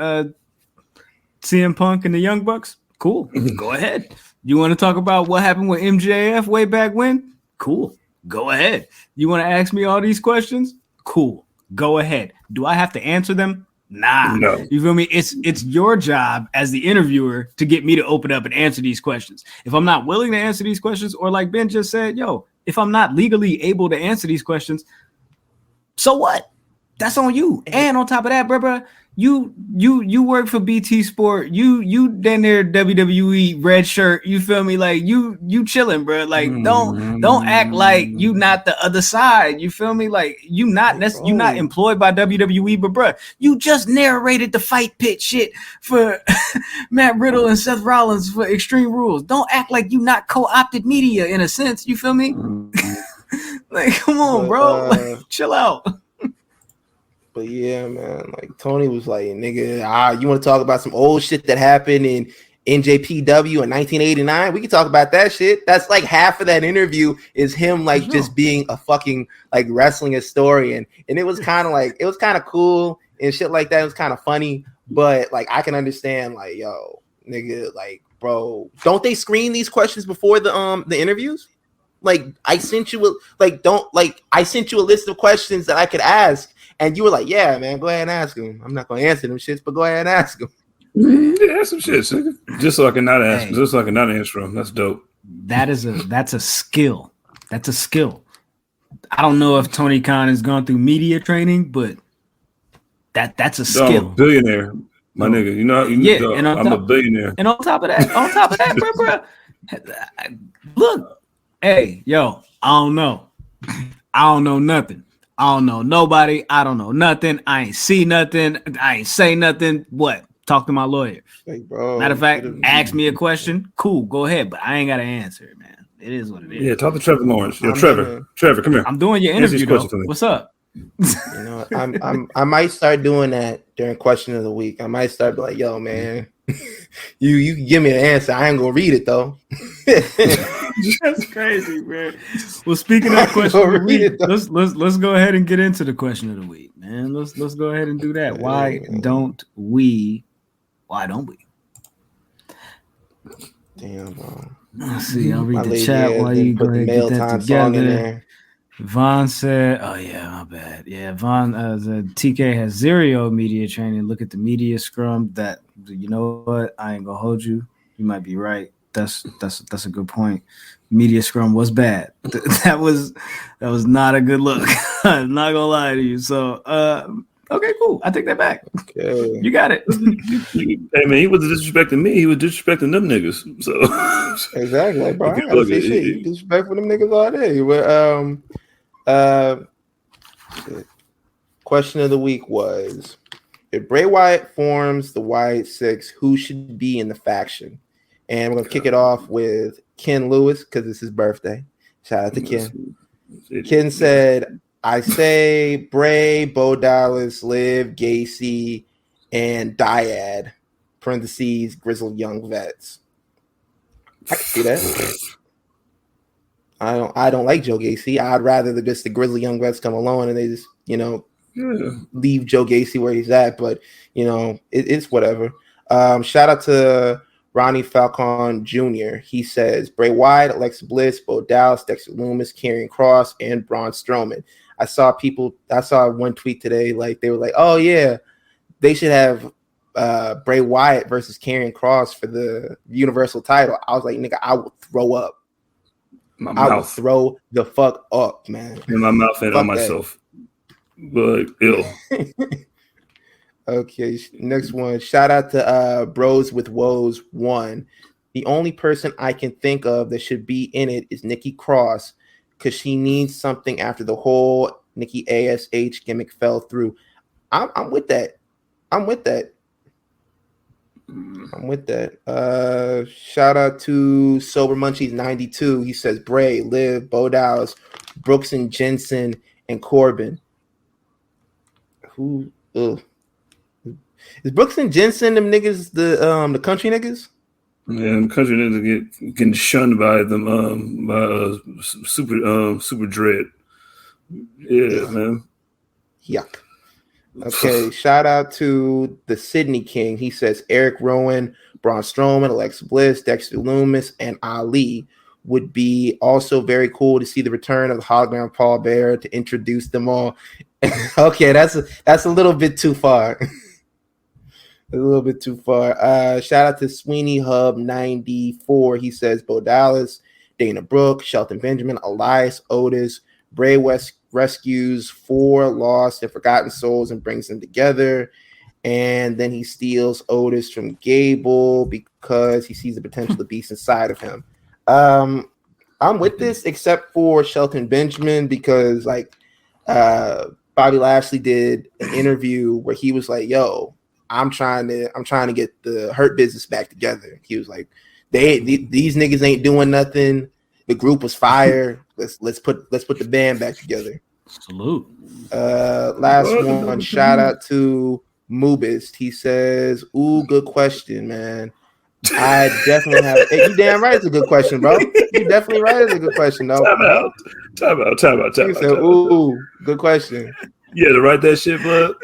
CM Punk and the Young Bucks? Cool. Go ahead. You want to talk about what happened with MJF way back when? Cool. Go ahead. You want to ask me all these questions? Cool. Go ahead. Do I have to answer them? Nah, No. you feel me? It's your job as the interviewer to get me to open up and answer these questions. If I'm not willing to answer these questions, or like Ben just said, yo, if I'm not legally able to answer these questions, so what? That's on you. And on top of that, bro, you work for BT Sport. You down there WWE red shirt. You feel me? Like you chilling, bro. Like don't act like you not the other side. You feel me? Like you not employed by WWE, but bro, you just narrated the fight pit shit for Matt Riddle and Seth Rollins for Extreme Rules. Don't act like you not co-opted media in a sense. You feel me? Like come on, bro. Like, chill out. But yeah, man, like Tony was like, nigga, you want to talk about some old shit that happened in NJPW in 1989? We can talk about that shit. That's like half of that interview is him like just being a fucking like wrestling historian. And it was kind of cool and shit like that. It was kind of funny, but like I can understand like, yo, nigga, like, bro, don't they screen these questions before the interviews? Like I sent you a list of questions that I could ask. And you were like, yeah, man, go ahead and ask him. I'm not going to answer them shits, but go ahead and ask him. Yeah, ask some shit, nigga. Just so I can not ask him. Just so I can not answer him. That's dope. That's a skill. That's a skill. I don't know if Tony Khan has gone through media training, but that's a skill. I'm a billionaire, my nigga. I'm a billionaire. And on top of that, bro, look, hey, yo, I don't know. I don't know nothing. I don't know nobody. I don't know nothing. I ain't see nothing. I ain't say nothing. What? Talk to my lawyer. Hey, bro, matter of fact, ask me a question. Cool, go ahead. But I ain't got to answer it, man. It is what it is. Yeah, talk to Trevor Lawrence. Yo, Trevor, come here. I'm doing your interview, though. What's up? I might start doing that during question of the week. I might start like, yo, man, you can give me an answer. I ain't gonna read it though. That's crazy, man. Well, speaking of question of the week, let's go ahead and get into the question of the week, man. Let's go ahead and do that. Why don't we? Damn, bro. Let's see. I'll read the chat while you go ahead and get that together. Vaughn said, "Oh yeah, my bad. Yeah, Vaughn. The TK has zero media training. Look at the media scrum. That you know what? I ain't gonna hold you. You might be right. That's a good point. Media scrum was bad. That was not a good look. I'm not gonna lie to you. So, okay, cool. I take that back. Okay. You got it. Hey man, he wasn't disrespecting me. He was disrespecting them niggas. So exactly, like, bro. I gotta say shit. You disrespectful them niggas all day. But question of the week was: if Bray Wyatt forms the Wyatt Six, who should be in the faction? And we're gonna kick it off with Ken Lewis because it's his birthday. Shout out to Ken. Ken said, "I say Bray, Bo Dallas, Liv, Gacy, and Dyad. (parentheses grizzled young vets). I can see that. I don't like Joe Gacy. I'd rather the grizzly young vets come along and they just leave Joe Gacy where he's at. But it's whatever. Shout out to Ronnie Falcon Jr. He says Bray Wyatt, Alexa Bliss, Bo Dallas, Dexter Lumis, Karrion Kross, and Braun Strowman. I saw one tweet today, like they were like, oh yeah, they should have Bray Wyatt versus Karrion Kross for the Universal title. I was like, nigga, I will throw up. I will throw the fuck up, man. In my mouth and on myself. But ill. Okay, next one. Shout out to Bros with Woes 1. The only person I can think of that should be in it is Nikki Cross because she needs something after the whole Nikki ASH gimmick fell through. I'm with that. Shout out to Sober Munchies 92. He says Bray, Liv, Bo Dallas, Brooks and Jensen, and Corbin. Who? Is Brooks and Jensen them niggas the country niggas? Yeah, the country niggas getting shunned by them by Super Dread. Yeah, man. Yuck. Okay, shout out to the Sydney King. He says Eric Rowan, Braun Strowman, Alexa Bliss, Dexter Lumis, and Ali. Would be also very cool to see the return of the hologram Paul Bearer to introduce them all. Okay, that's a little bit too far. A little bit too far. Shout out to Sweeney Hub 94. He says Bo Dallas, Dana Brooke, Shelton Benjamin, Elias Otis, Bray West rescues 4 lost and forgotten souls and brings them together. And then he steals Otis from Gable because he sees the potential of the beast inside of him. I'm with this, except for Shelton Benjamin, because like Bobby Lashley did an interview where he was like, "Yo, I'm trying to get the Hurt Business back together." He was like, "These niggas ain't doing nothing. The group was fire. Let's put the band back together." Salute. Last one. Shout out to Mubist. He says, "Ooh, good question, man. I definitely have." Hey, you damn right, it's a good question, bro. You definitely right, it's a good question, though. Time out. He said, "Ooh, good question." Yeah, to write that shit, bud.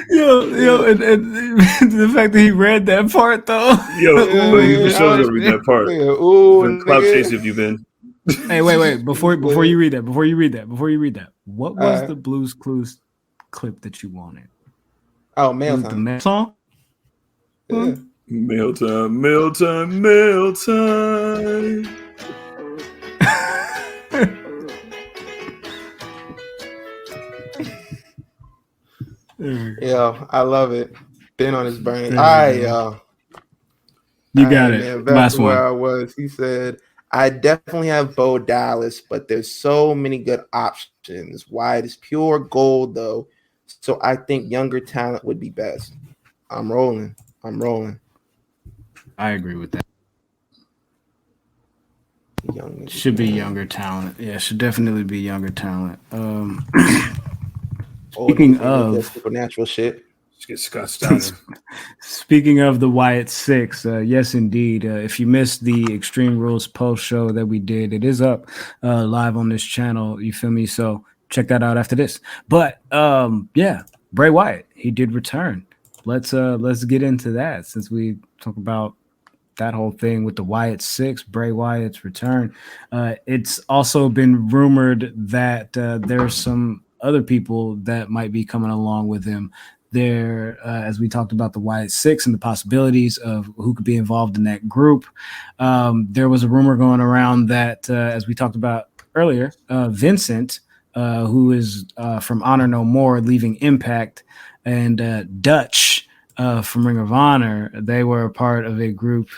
Yo, and the fact that he read that part though. You for sure gonna read that part. Ooh, Cloud chase if you've been. Hey, wait! Before you read that, what was the Blues Clues clip that you wanted? Oh, Mail Time. The mail song. Yeah. Mail time. Yeah, I love it. Been on his brain. All right, y'all. You got it. Man, back Last to where one. I was. He said, "I definitely have Bo Dallas, but there's so many good options. Wyatt is pure gold, though. So I think younger talent would be best." I'm rolling. I agree with that. Young Should be younger talent. Yeah, should definitely be younger talent. Speaking of supernatural shit, let's get Scott Steiner. Speaking of the Wyatt 6, yes, indeed. If you missed the Extreme Rules post show that we did, it is up live on this channel. You feel me? So check that out after this. But yeah, Bray Wyatt, he did return. Let's get into that since we talk about that whole thing with the Wyatt 6, Bray Wyatt's return. It's also been rumored that there's some other people that might be coming along with him there, as we talked about the Wyatt 6 and the possibilities of who could be involved in that group. There was a rumor going around that, as we talked about earlier, Vincent, who is from Honor No More, leaving Impact, and Dutch from Ring of Honor, they were a part of a group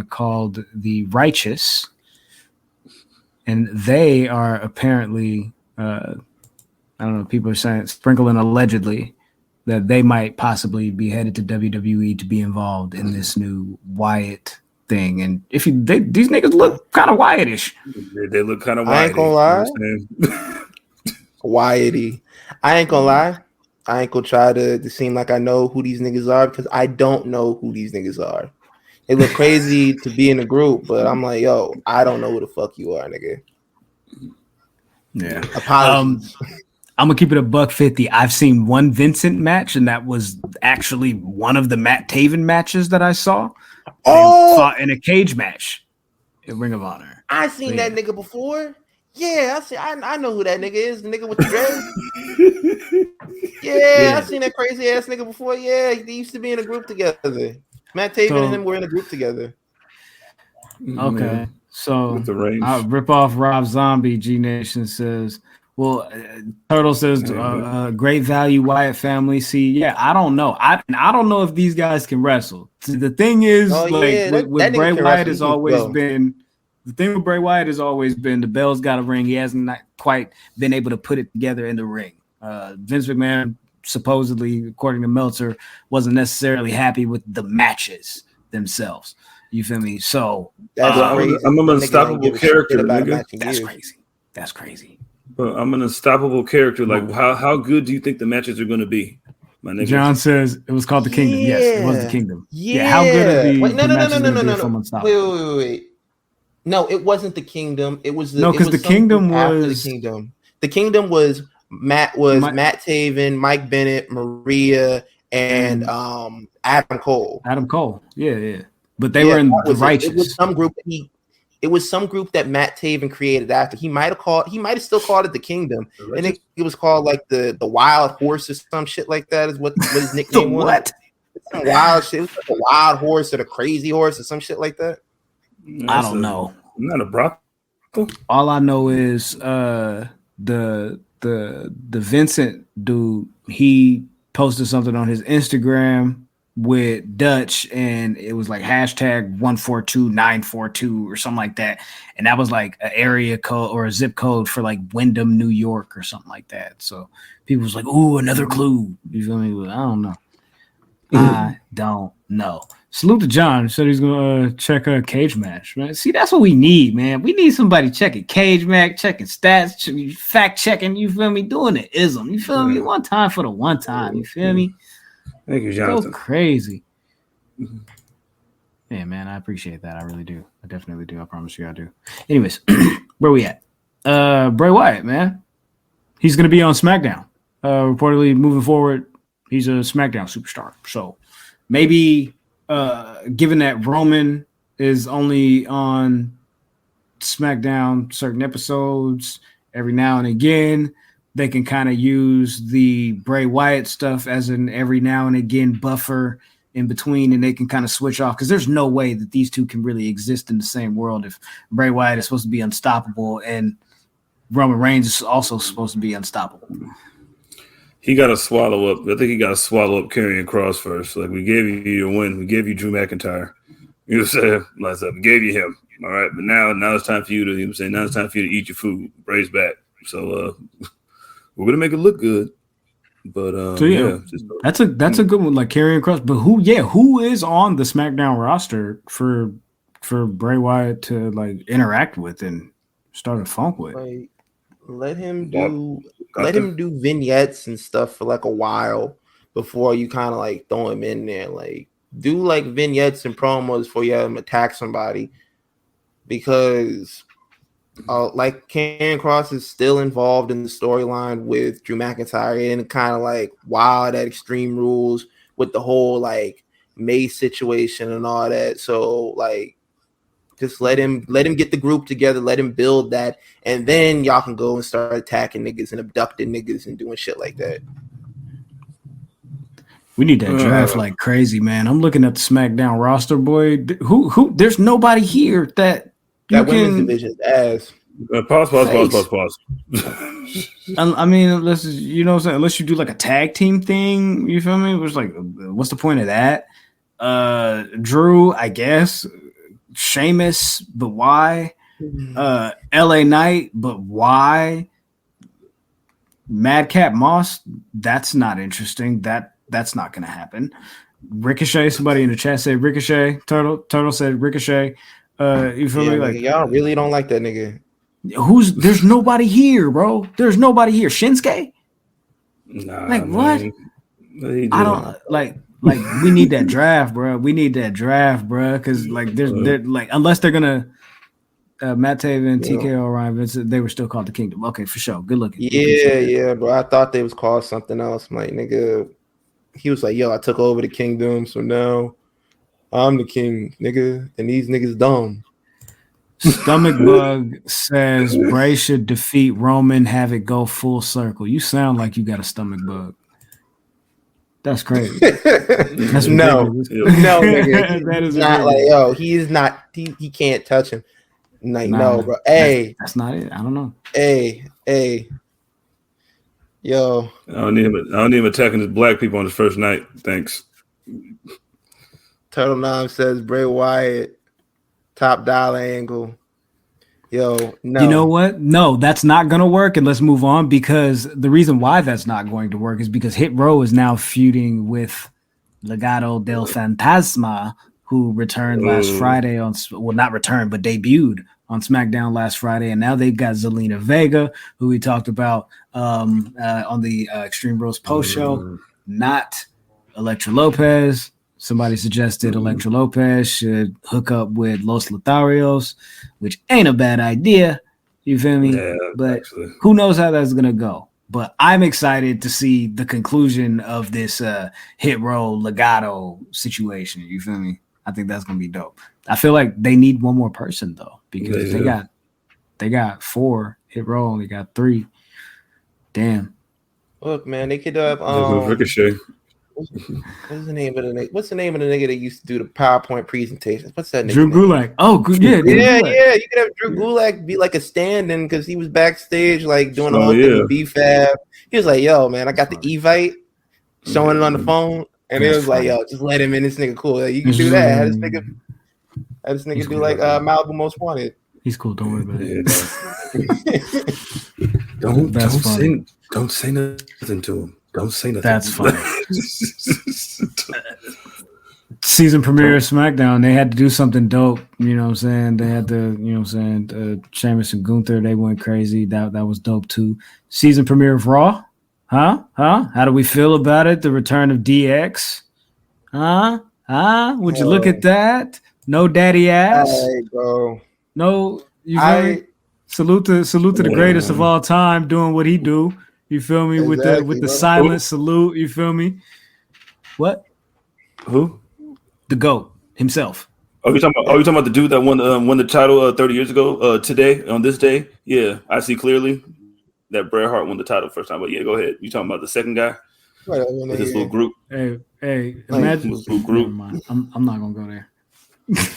called the Righteous, and they are apparently, I don't know, people are saying, sprinkling allegedly, that they might possibly be headed to WWE to be involved in this new Wyatt thing. And if these niggas look kind of Wyattish. They look kind of Wyatty. I ain't gonna lie. Wyatty. I ain't gonna lie. I ain't gonna try to seem like I know who these niggas are, because I don't know who these niggas are. They look crazy to be in a group, but I'm like, yo, I don't know who the fuck you are, nigga. Yeah. Apologies. I'm gonna keep it $150. I've seen one Vincent match, and that was actually one of the Matt Taven matches that I saw. Oh, fought in a cage match in Ring of Honor. I seen that nigga before. Yeah, I know who that nigga is. The nigga with the dread. Yeah, I seen that crazy ass nigga before. Yeah, they used to be in a group together. Matt Taven and him were in a group together. Okay, so I'll rip off Rob Zombie. G Nation says, well, Turtle says, great value Wyatt family. See, yeah, I don't know. I don't know if these guys can wrestle. See, the thing is, with Bray Wyatt has always been. The thing with Bray Wyatt has always been the bell's got a ring. He hasn't not quite been able to put it together in the ring. Vince McMahon, supposedly, according to Meltzer, wasn't necessarily happy with the matches themselves. You feel me? So I'm an unstoppable character, nigga. That's crazy. But I'm an unstoppable character. Like, how good do you think the matches are going to be? My nigga. John says it was called the Kingdom. Yes, it was the Kingdom. Yeah. How good are the matches going to be from Unstoppable? Wait. No, it wasn't the Kingdom. It was because the Kingdom was the Kingdom. The Kingdom was Matt Taven, Mike Bennett, Maria, and Adam Cole. Adam Cole, yeah. But they were in the Righteous. It was some group. It was some group that Matt Taven created after. He might have still called it the Kingdom. I think it was called like the Wild Horse or some shit like that. Is what his nickname was. What? some wild shit. It was like a wild horse or a crazy horse or some shit like that. I don't know. Not a brothel. All I know is the Vincent dude, he posted something on his Instagram with Dutch, and it was like hashtag 142942 or something like that, and that was like an area code or a zip code for like Wyndham, New York, or something like that. So people was like, "Ooh, another clue." You feel me? I don't know. I don't know. Salute to John. Said he's gonna check a cage match, man. See, that's what we need, man. We need somebody checking cage match, checking stats, fact checking. You feel me? Doing the ism. You feel me? One time for the one time. You feel me? Thank you, Jonathan. Go crazy. Yeah, man. I appreciate that. I really do. I definitely do. I promise you, I do. Anyways, where we at? Bray Wyatt, man. He's gonna be on SmackDown. Reportedly moving forward, he's a SmackDown superstar. So maybe. Given that Roman is only on SmackDown certain episodes every now and again, they can kind of use the Bray Wyatt stuff as an every now and again buffer in between, and they can kind of switch off, because there's no way that these two can really exist in the same world if Bray Wyatt is supposed to be unstoppable and Roman Reigns is also supposed to be unstoppable. He got to swallow up. I think he got to swallow up Karrion Kross first. Like, we gave you your win. We gave you Drew McIntyre. You know what I'm saying? Last up, we gave you him. All right, but now it's time for you to. You know what I'm saying? Now it's time for you to eat your food. Bray's back. So we're gonna make it look good. But that's a good one. Like Karrion Kross. But who is on the SmackDown roster for Bray Wyatt to like interact with and start a funk with? Like, let him do vignettes and stuff for like a while before you kind of like throw him in there. Like, do like vignettes and promos before you have him attack somebody, because like Karrion Kross is still involved in the storyline with Drew McIntyre, and kind of like wild at Extreme Rules with the whole like May situation and all that. So like, just let him get the group together, let him build that, and then y'all can go and start attacking niggas and abducting niggas and doing shit like that. We need that draft like crazy, man. I'm looking at the SmackDown roster, boy. Who? There's nobody here that women's division ass. Pause. I mean, unless you know what I'm saying, unless you do like a tag team thing, you feel me? It was like, what's the point of that? Drew, I guess. Sheamus, but why? LA Knight, but why? Madcap Moss, that's not interesting. That's not going to happen. Ricochet, somebody in the chat said Ricochet. Turtle said Ricochet. You feel me? Like, like, y'all really don't like that nigga. There's nobody here, bro. There's nobody here. Shinsuke? Nah, like, man. What? I don't like we need that draft, bro. We need that draft, bro. Because like they're like, unless they're gonna Matt Taven and TKO Orion, they were still called the Kingdom. Okay, for sure. Good looking. Yeah, bro. I thought they was called something else. I'm like, nigga, he was like, yo, I took over the kingdom, so now I'm the king, nigga, and these niggas dumb. Stomach Bug says Bray should defeat Roman, have it go full circle. You sound like you got a stomach bug. That's crazy. That's no, nigga. That is not like, yo, he is not. He can't touch him. Like, no, bro. Hey, that's not it. I don't know. Hey, yo. I don't need him attacking his black people on his first night. Thanks. Turtle Nom says Bray Wyatt, top dollar angle. Yo, no. You know what? No, that's not going to work. And let's move on, because the reason why that's not going to work is because Hit Row is now feuding with Legado del Fantasma, who returned last Friday not returned, but debuted on SmackDown last Friday. And now they've got Zelina Vega, who we talked about on the Extreme Rules post show, not Elektra Lopez. Somebody suggested Elektra Lopez should hook up with Los Lotharios, which ain't a bad idea. You feel me? Yeah, but actually, who knows how that's going to go. But I'm excited to see the conclusion of this Hit Row Legato situation. You feel me? I think that's going to be dope. I feel like they need one more person, though, because they got 4. Hit Row only got 3. Damn. Look, man, they could have Ricochet. What's the name of the nigga? What's the name of the nigga that used to do the PowerPoint presentations? What's that nigga? Drew Gulak. Oh, good. Yeah, Drew yeah, Gulak. yeah. You could have Drew Gulak be like a stand-in because he was backstage, like doing the whole thing with BFAB. He was like, "Yo, man, I got the Evite," showing it on the phone, and it was like, "Yo, just let him in. This nigga cool. Like, you can do that." Have this nigga do like Malibu Most Wanted. He's cool. Don't worry about it. Don't say nothing to him. Don't say nothing. That's funny. Season premiere of SmackDown, they had to do something dope. You know what I'm saying? They had to, you know what I'm saying? Sheamus and Gunther, they went crazy. That was dope too. Season premiere of Raw. Huh? How do we feel about it? The return of DX. Would you look at that? No daddy ass. Hey, bro. No, you feel me? Salute to the greatest of all time doing what he do. You feel me? Exactly, with the bro. silent salute. You feel me? What? Who? The GOAT himself. Oh, you talking about the dude that won the title 30 years ago? Today on this day? Yeah, I see clearly that Bret Hart won the title first time. But yeah, go ahead. You talking about the second guy with his little group? Hey, imagine. Little group. I'm not gonna go there.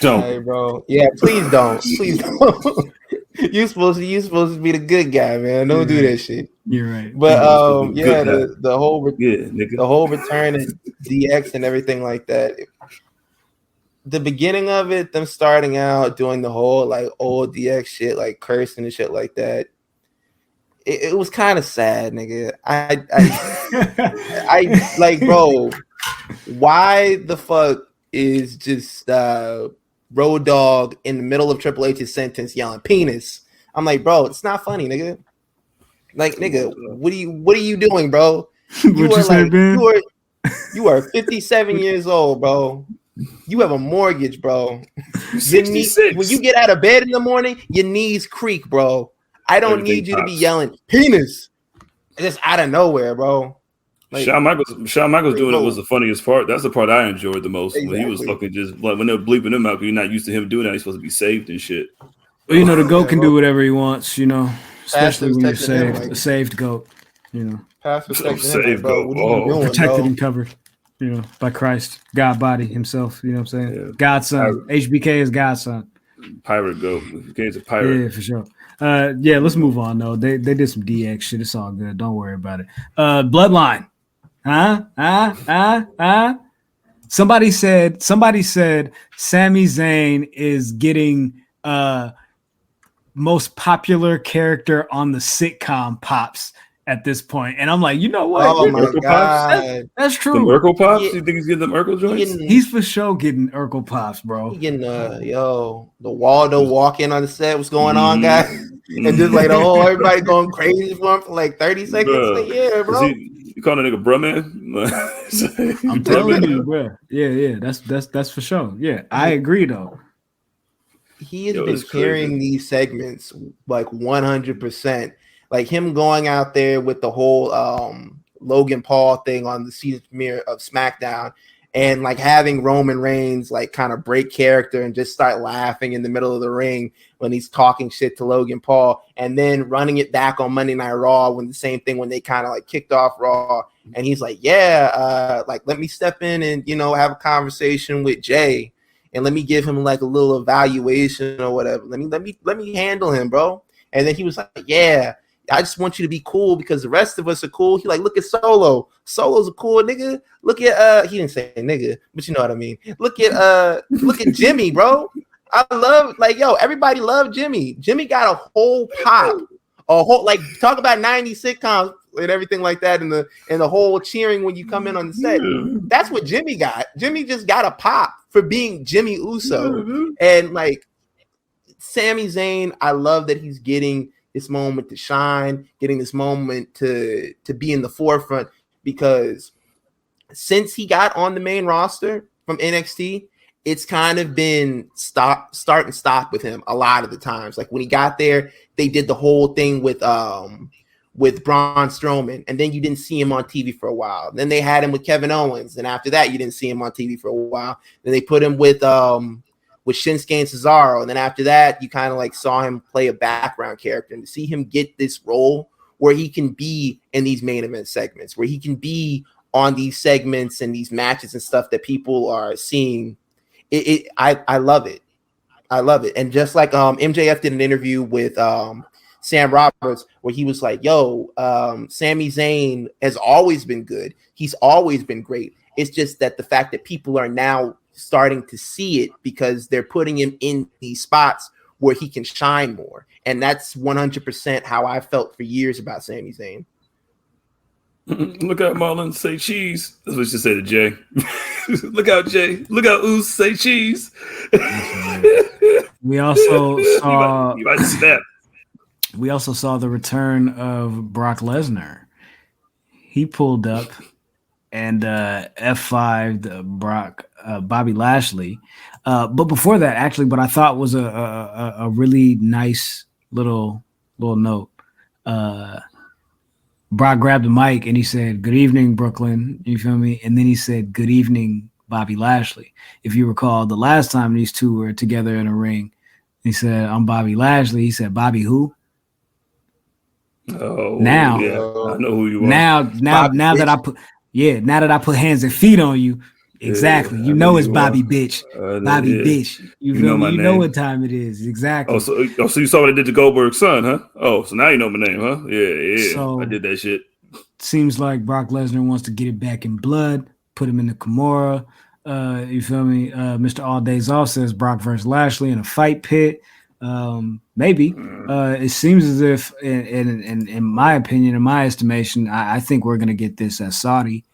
Don't. Hey, bro. Yeah, please don't. Please don't. You supposed to be the good guy, man. Don't do that shit. You're right. But the whole return of DX and everything like that. The beginning of it, them starting out doing the whole like old DX shit, like cursing and shit like that. It was kind of sad, nigga. I like, bro. Why the fuck is just Road Dogg in the middle of Triple H's sentence yelling penis? I'm like, bro, it's not funny, nigga. Like, nigga, what are you doing, bro? You are 57 years old, bro. You have a mortgage, bro. When you get out of bed in the morning, your knees creak, bro. I don't need you to be yelling penis just out of nowhere, bro. Like, Shawn Michaels doing it was the funniest part. That's the part I enjoyed the most. Exactly. When he was fucking just like when they were bleeping him out because you're not used to him doing that. He's supposed to be saved and shit. Well, you know, the GOAT can do whatever he wants, you know, especially when you're saved. A saved GOAT, you know. Saved GOAT. What are you doing, protected bro? and covered, you know, by Christ, God body himself. You know what I'm saying? Yeah. God's son. HBK is God's son. Pirate GOAT. HBK is a pirate. Yeah, for sure. Yeah, let's move on though. They did some DX shit. It's all good. Don't worry about it. Bloodline. Somebody said Sami Zayn is getting most popular character on the sitcom Pops at this point. And I'm like, you know what? Oh my God. That's true. The Urkle Pops? You think he's getting them Urkle joints? He's for sure getting Urkle Pops, bro. He getting the Waldo walk-in on the set. What's going on, guys? And just like everybody going crazy for him for like 30 seconds. Like, yeah, bro. You calling a nigga bruh, man? I'm telling you, bro. Yeah. That's for sure. Yeah, I agree though. He has been carrying these segments like 100%. Like him going out there with the whole Logan Paul thing on the season premiere of SmackDown, and like having Roman Reigns like kind of break character and just start laughing in the middle of the ring when he's talking shit to Logan Paul, and then running it back on Monday Night Raw when the same thing when they kind of like kicked off Raw, and he's like, like let me step in and have a conversation with Jay and let me give him like a little evaluation or whatever. Let me handle him, bro. And then he was like, yeah, I just want you to be cool because the rest of us are cool. He like, look at Solo. Solo's a cool nigga. Look at he didn't say nigga, but you know what I mean. Look at Jimmy, bro. I love everybody loved Jimmy. Jimmy got a whole pop, like talk about 90s sitcoms and everything like that, and the whole cheering when you come in on the set. That's what Jimmy got. Jimmy just got a pop for being Jimmy Uso. And like Sami Zayn, I love that he's getting this moment to shine, getting this moment to be in the forefront, because since he got on the main roster from NXT, it's kind of been start and stop with him a lot of the times. Like when he got there, they did the whole thing with Braun Strowman, and then you didn't see him on TV for a while. Then they had him with Kevin Owens, and after that, you didn't see him on TV for a while. Then they put him with Shinsuke and Cesaro, and then after that, you kind of like saw him play a background character, and to see him get this role where he can be in these main event segments, where he can be on these segments and these matches and stuff that people are seeing. I love it. I love it. And just like MJF did an interview with Sam Roberts where he was like, yo, Sami Zayn has always been good. He's always been great. It's just that the fact that people are now starting to see it because they're putting him in these spots where he can shine more. And that's 100% how I felt for years about Sami Zayn. Look out, Marlon, say cheese. That's what she said to Jay. Look out, Jay. Look out, Oos, say cheese. We also saw you might snap. We also saw the return of Brock Lesnar. He pulled up and F5'd Bobby Lashley. But before that, actually, what I thought was a really nice little note. Brock grabbed the mic and he said, "Good evening, Brooklyn." You feel me? And then he said, "Good evening, Bobby Lashley." If you recall, the last time these two were together in a ring, he said, "I'm Bobby Lashley." He said, "Bobby who?" Oh, now, yeah. I know who you are. Now that I put hands and feet on you, exactly. Yeah, you know it's Bobby bitch. Bobby bitch. You feel me? You know what time it is. Exactly. Oh, so you saw what I did to Goldberg's son, huh? Oh, so now you know my name, huh? Yeah. So, I did that shit. Seems like Brock Lesnar wants to get it back in blood, put him in the Kimura. You feel me? Mr. All Days Off says Brock versus Lashley in a fight pit. Maybe. It seems as if, in my opinion, in my estimation, I think we're gonna get this as Saudi.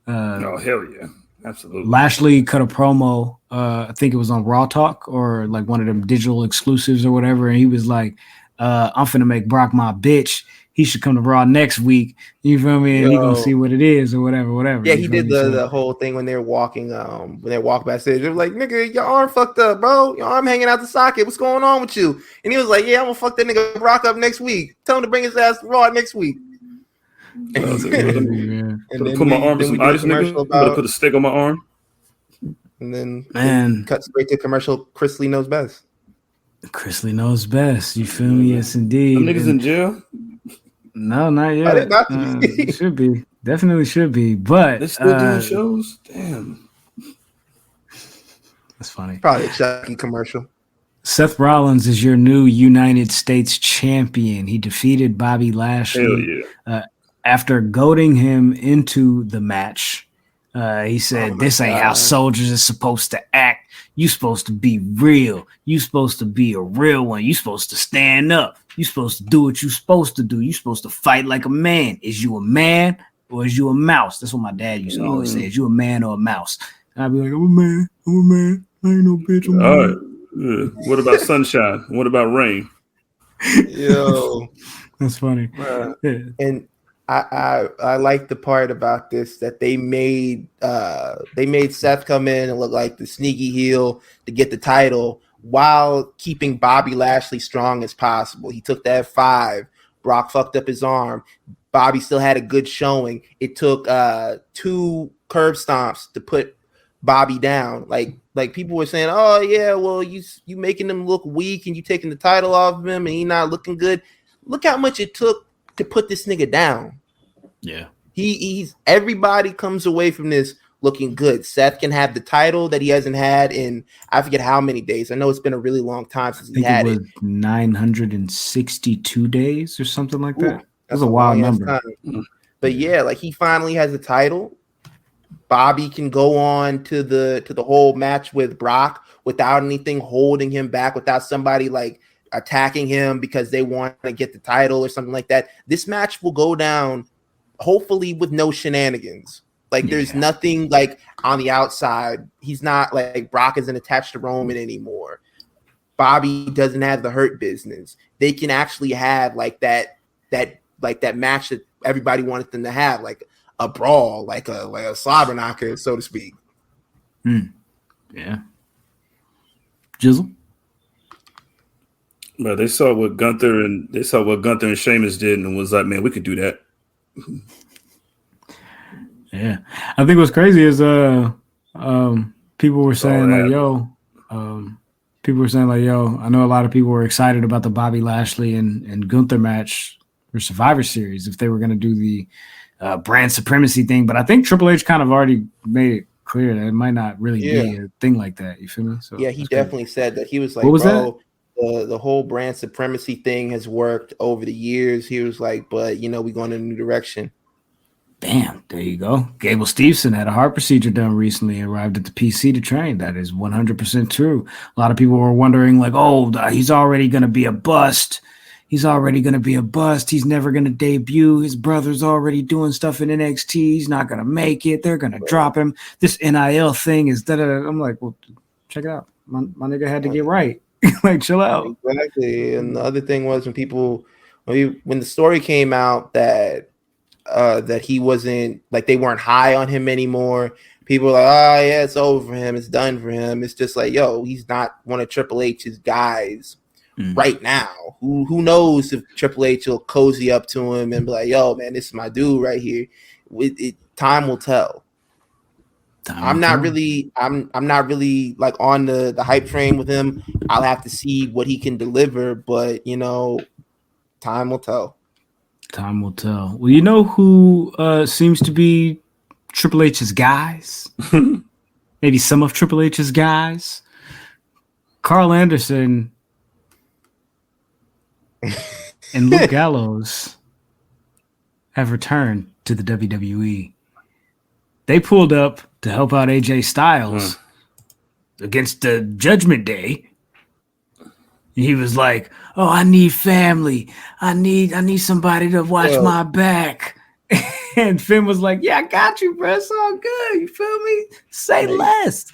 Oh hell yeah, absolutely. Lashley cut a promo. I think it was on Raw Talk or like one of them digital exclusives or whatever, and he was like, "I'm finna make Brock my bitch. He should come to Raw next week." You feel me? And he gonna see what it is or whatever. Yeah, he did the whole thing when they're walking, when they walk backstage. They're like, "Nigga, your arm fucked up, bro. Your arm hanging out the socket. What's going on with you?" And he was like, "Yeah, I'm gonna fuck that nigga Brock up next week. Tell him to bring his ass to Raw next week." Put my arm in some ice, nigga. Better put a stick on my arm. And then cut straight to commercial. Chris Lee knows best. Chris Lee knows best. You feel me? Yes, indeed. Them niggas in jail? No, not yet. It should be. Definitely should be. But they're still doing shows? Damn. That's funny. Probably a Chucky commercial. Seth Rollins is your new United States champion. He defeated Bobby Lashley after goading him into the match. He said, "This ain't how soldiers are supposed to act. You supposed to be real. You supposed to be a real one. You supposed to stand up. You supposed to do what you supposed to do. You supposed to fight like a man. Is you a man or is you a mouse?" That's what my dad used to always say. Is you a man or a mouse? And I'd be like, I'm a man. I ain't no bitch. I'm all right. Yeah. What about sunshine? What about rain? Yo. That's funny. Yeah. And I like the part about this that they made Seth come in and look like the sneaky heel to get the title while keeping Bobby Lashley strong as possible. He took that 5. Brock fucked up his arm. Bobby still had a good showing. It took 2 curb stomps to put Bobby down. Like people were saying, "Oh yeah, well you making him look weak and you taking the title off of him and he not looking good." Look how much it took to put this nigga down. Yeah. He's everybody comes away from this looking good. Seth can have the title that he hasn't had in I forget how many days. I know it's been a really long time since he had it. 962 days or something like that. That's a wild number. But yeah, like he finally has a title. Bobby can go on to the whole match with Brock without anything holding him back, without somebody like attacking him because they want to get the title or something like that. This match will go down hopefully with no shenanigans. Like there's nothing like on the outside. He's not like Brock isn't attached to Roman anymore. Bobby doesn't have the hurt business. They can actually have like that match that everybody wanted them to have, like a brawl, like a slobber knocker, so to speak. Yeah. Jizzle. But they saw what Gunther and Sheamus did and was like, man, we could do that. Yeah. I think what's crazy is people were saying I know a lot of people were excited about the Bobby Lashley and Gunther match or Survivor Series if they were going to do the brand supremacy thing. But I think Triple H kind of already made it clear that it might not really be a thing like that. You feel me? So yeah, he definitely said that. He was like, what was bro, the whole brand supremacy thing has worked over the years. He was like, but we're going in a new direction. Damn, there you go. Gable Steveson had a heart procedure done recently, arrived at the PC to train. That is 100% true. A lot of people were wondering, like, oh, he's already going to be a bust. He's already going to be a bust. He's never going to debut. His brother's already doing stuff in NXT. He's not going to make it. They're going to drop him. This NIL thing is da-da-da. I'm like, well, check it out. My nigga had to get right. Like, chill out. Exactly. And the other thing was when the story came out that he wasn't, like, they weren't high on him anymore. People were like, oh yeah, it's over for him. It's done for him. It's just like, yo, he's not one of Triple H's guys right now. Who knows if Triple H will cozy up to him and be like, yo, man, this is my dude right here. Time will tell. I'm not really like on the hype train with him. I'll have to see what he can deliver, but time will tell. Time will tell. Well, you know who seems to be Triple H's guys? Maybe some of Triple H's guys? Carl Anderson and Luke Gallows have returned to the WWE. They pulled up to help out AJ Styles against the Judgment Day. He was like, oh, I need family. I need somebody to watch my back. And Finn was like, yeah, I got you, bro. It's all good. You feel me? Say less.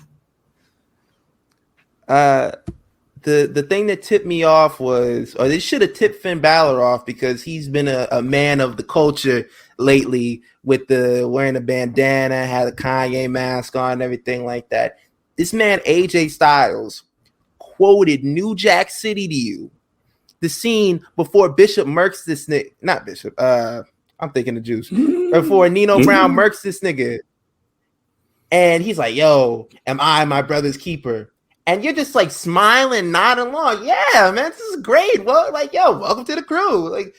The thing that tipped me off was, or they should have tipped Finn Balor off, because he's been a man of the culture lately with the wearing a bandana, had a Kanye mask on, and everything like that. This man, AJ Styles, quoted New Jack City to you, the scene before Bishop murks this nigga, not Bishop, I'm thinking of Juice, before Nino Brown murks this nigga, and he's like, yo, am I my brother's keeper? And you're just like smiling, nodding along. Yeah, man, this is great. Well, like, yo, welcome to the crew. Like,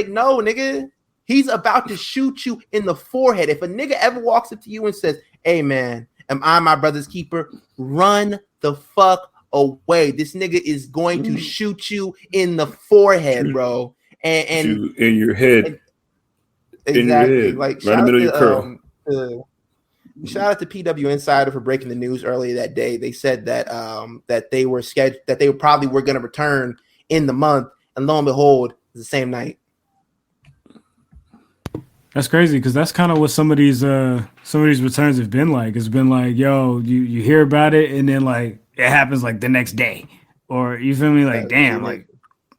no, nigga, he's about to shoot you in the forehead. If a nigga ever walks up to you and says, hey, man, am I my brother's keeper? Run the fuck away. This nigga is going to shoot you in the forehead, bro. And in your head. Exactly. In your head. Like, right in the middle of your curl. Shout out to PW Insider for breaking the news earlier that day. They said that that they were scheduled, that they probably were going to return in the month, and lo and behold, it's the same night. That's crazy, because that's kind of what some of these returns have been like. It's been like, yo, you hear about it, and then like it happens like the next day, or you feel me? Like, damn, like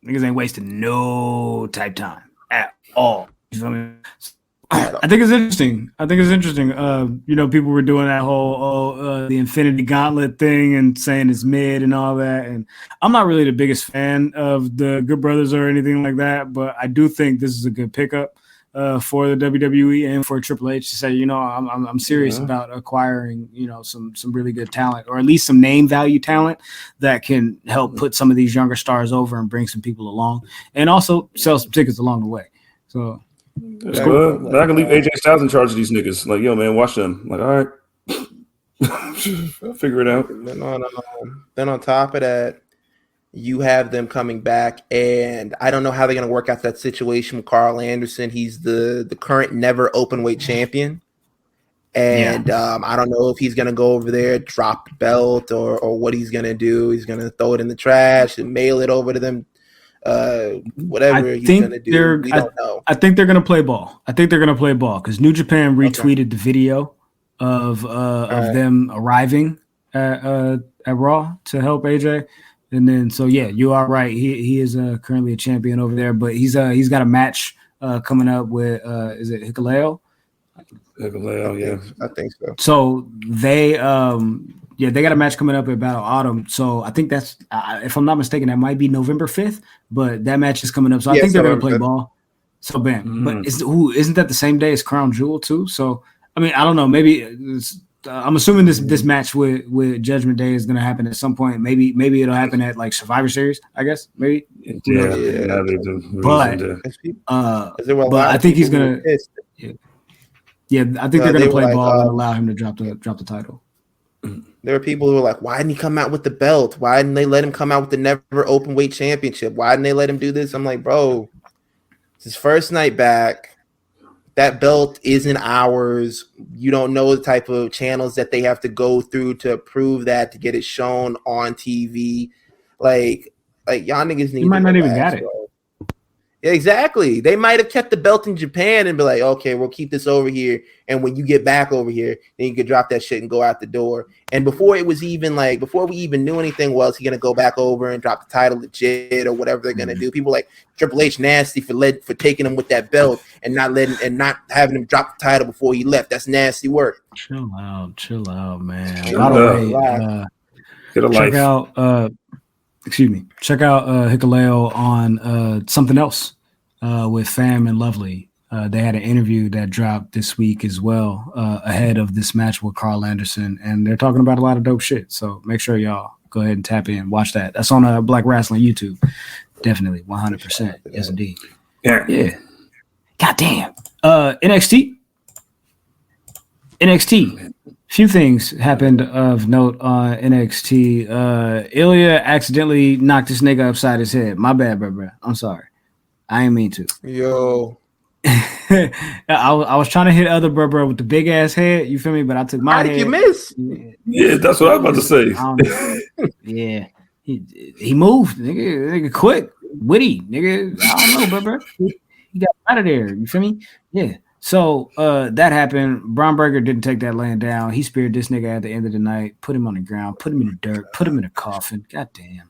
niggas ain't wasting no type time at all. You feel me? I think it's interesting. People were doing that whole the Infinity Gauntlet thing and saying it's mid and all that. And I'm not really the biggest fan of the Good Brothers or anything like that, but I do think this is a good pickup for the WWE and for Triple H to say, I'm serious about acquiring, some really good talent, or at least some name value talent that can help put some of these younger stars over and bring some people along, and also sell some tickets along the way. So. That's cool. But I can leave AJ Styles in charge of these niggas. Like, yo, man, watch them. Like, all right, I'll figure it out. Then on top of that, you have them coming back, and I don't know how they're going to work out that situation with Carl Anderson. He's the current never open weight champion, and I don't know if he's going to go over there, drop the belt, or what he's going to do. He's going to throw it in the trash and mail it over to them. Whatever he's gonna do, we don't know. I think they're gonna play ball. Because New Japan retweeted the video of them arriving at Raw to help AJ, and then you are right. He is currently a champion over there, but he's got a match coming up with is it Hikuleo? Hikuleo, yeah, I think so. So they they got a match coming up at Battle Autumn. So I think that's, if I'm not mistaken, that might be November 5th, but that match is coming up. So I think they're going to play ball. So bam. But isn't that the same day as Crown Jewel too? So, I mean, I don't know. Maybe I'm assuming this match with Judgment Day is going to happen at some point. Maybe it'll happen at like Survivor Series. I guess maybe. Yeah. But I think he's gonna. Yeah, I think they're gonna play ball and allow him to drop the title. There are people who are like, why didn't he come out with the belt? Why didn't they let him come out with the never open weight championship? Why didn't they let him do this? I'm like, bro, it's his first night back. That belt isn't ours. You don't know the type of channels that they have to go through to prove that, to get it shown on TV. Like y'all niggas need. You might not even got it. Yeah, exactly. They might have kept the belt in Japan and be like, okay, we'll keep this over here. And when you get back over here, then you could drop that shit and go out the door. And before we even knew anything, well, is he gonna go back over and drop the title legit or whatever they're gonna do? People like Triple H nasty for taking him with that belt and not having him drop the title before he left. That's nasty work. Chill out, man. By the way, check out Hikaleo on Something Else with Fam and Lovely. They had an interview that dropped this week as well ahead of this match with Carl Anderson, and they're talking about a lot of dope shit. So make sure y'all go ahead and tap in, watch that. That's on Black Wrestling YouTube. Definitely, 100%. Yes, indeed. Yeah. Goddamn. NXT. Few things happened of note on NXT. Ilya accidentally knocked this nigga upside his head. My bad, bro. I'm sorry. I ain't mean to. Yo. I was trying to hit other bro with the big ass head. You feel me? But I took my head. How did you miss? Yeah, that's what I was about to say. Yeah. He moved. Nigga quick. Witty. Nigga. I don't know, bro. He got out of there. You feel me? Yeah. So that happened. Braun Breaker didn't take that laying down. He speared this nigga at the end of the night, put him on the ground, put him in the dirt, put him in a coffin. God damn.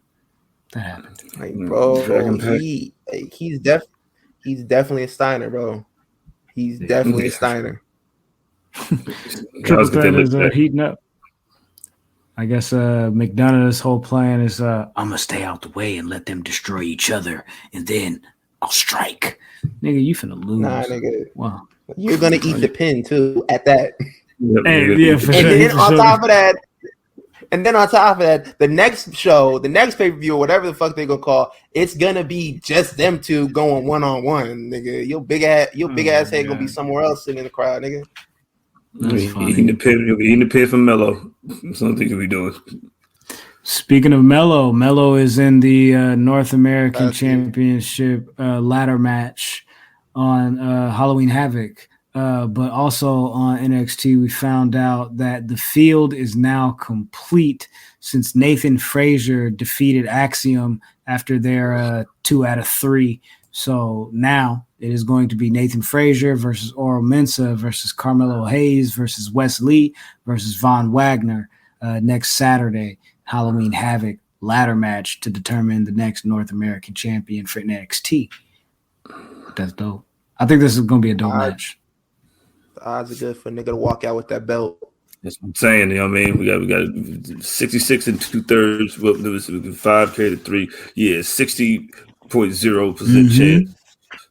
That happened. Like, bro, he's definitely a Steiner, bro. He's definitely a Steiner. Triple Threat is heating up. I guess McDonough's whole plan is I'm gonna stay out the way and let them destroy each other, and then I'll strike. Nigga, you finna lose. Nah, nigga. Wow. You're gonna eat the pin too at that. Hey, yeah, for sure. Then on top of that, the next show, the next pay-per-view, whatever the fuck they gonna call, it's gonna be just them two going one-on-one, nigga. Your big ass head gonna be somewhere else sitting in the crowd, nigga. Eating the pin from Mello. Something you'll be doing. Speaking of Mello is in the North American Championship ladder match on Halloween Havoc. But also on NXT, we found out that the field is now complete since Nathan Frazier defeated Axiom after their 2 out of 3. So now it is going to be Nathan Frazier versus Oral Mensah versus Carmelo Hayes versus Wes Lee versus Von Wagner next Saturday. Halloween Havoc ladder match to determine the next North American champion for NXT. That's dope. I think this is going to be a dope match. The odds are good for a nigga to walk out with that belt. That's what I'm saying. You know what I mean? We got 66 and 2/3. Well, there was 5K to 3. Yeah, 60.0% chance.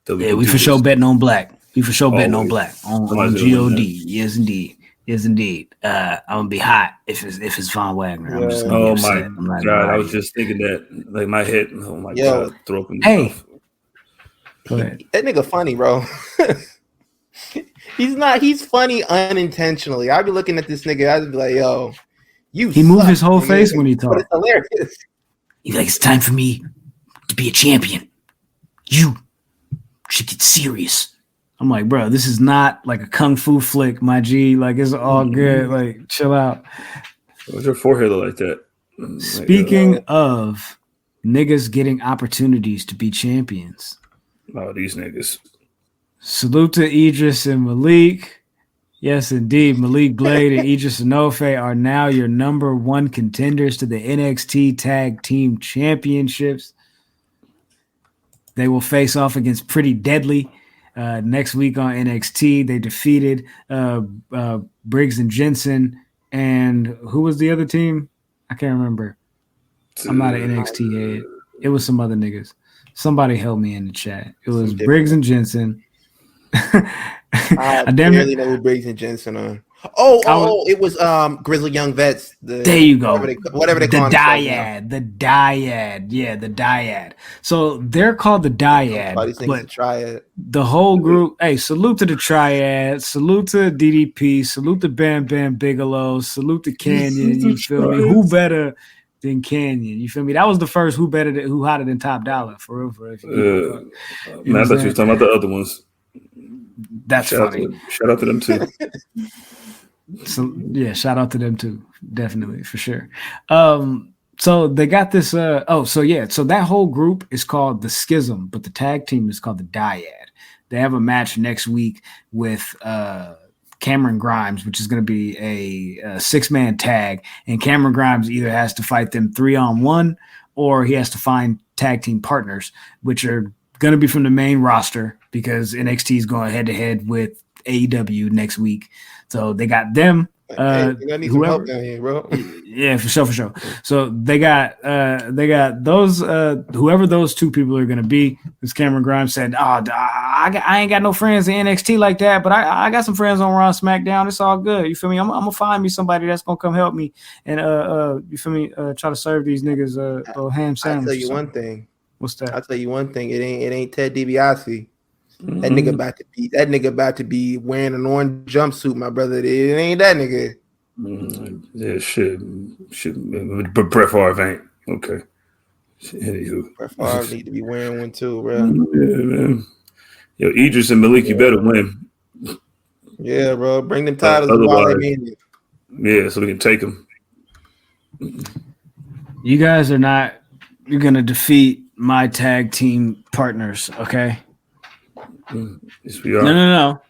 Yeah, we for sure betting on black. We for sure betting on black on God. Yes, indeed. Yes, indeed. I'm gonna be hot if it's Von Wagner. I'm just gonna be upset. My God, I was just thinking that. Like my head. Oh my God, throw up in the mouth. Go ahead. That nigga funny, bro. He's funny unintentionally. I'd be looking at this nigga, I'd be like, yo, he moved his whole face when he talked. It's hilarious. He's like, it's time for me to be a champion. You should get serious. I'm like, bro, this is not like a kung fu flick, my G. Like, it's all good. Like, chill out. What's your forehead look like that? Speaking of niggas getting opportunities to be champions. Oh, these niggas. Salute to Idris and Malik. Yes, indeed. Malik Blade and Idris Enofe are now your number 1 contenders to the NXT Tag Team Championships. They will face off against Pretty Deadly next week on NXT. They defeated Briggs and Jensen. And who was the other team? I can't remember. I'm not an NXT head. It was some other niggas. Somebody help me in the chat. It was Briggs and Jensen. I damn barely it. know who Briggs and Jensen are. Oh, it was Grizzly Young Vets. There you go. Whatever they call the themselves dyad. The dyad. Yeah, the dyad. So they're called the dyad. Everybody thinks But a triad. the whole group, hey, salute to the Triad, salute to DDP, salute to Bam Bam Bigelow, salute to Canyon. You feel me? Who better than Canyon? You feel me? That was the first who hotter than Top Dollar for real. For real. Man, I thought you were talking about the other ones. That's funny. Shout out to them too. So yeah, shout out to them too. Definitely, for sure. So they got this. So that whole group is called the Schism, but the tag team is called the Dyad. They have a match next week with Cameron Grimes, which is going to be a 6-man tag, and Cameron Grimes either has to fight them 3-on-1 or he has to find tag team partners, which are going to be from the main roster because NXT is going head to head with AEW next week. So they got them. I need some help down here, bro. Yeah, for sure. So they got those whoever those two people are gonna be. As Cameron Grimes said, I ain't got no friends in NXT like that, but I got some friends on Raw and SmackDown. It's all good. You feel me? I'm gonna find me somebody that's gonna come help me and you feel me? Try to serve these niggas a ham sandwich. I'll tell you one thing. What's that? I'll tell you one thing. It ain't Ted DiBiase. That nigga about to be wearing an orange jumpsuit, my brother. It ain't that nigga. Yeah, shit. But Brett Favre ain't. Okay. Anywho. Brett Favre need to be wearing one too, bro. Yeah, man. Yo, Idris and Malik, you better win. Yeah, bro. Bring them titles while they in it. Yeah, so we can take them. You guys are not. You're gonna defeat my tag team partners, okay? Yes, we are. No.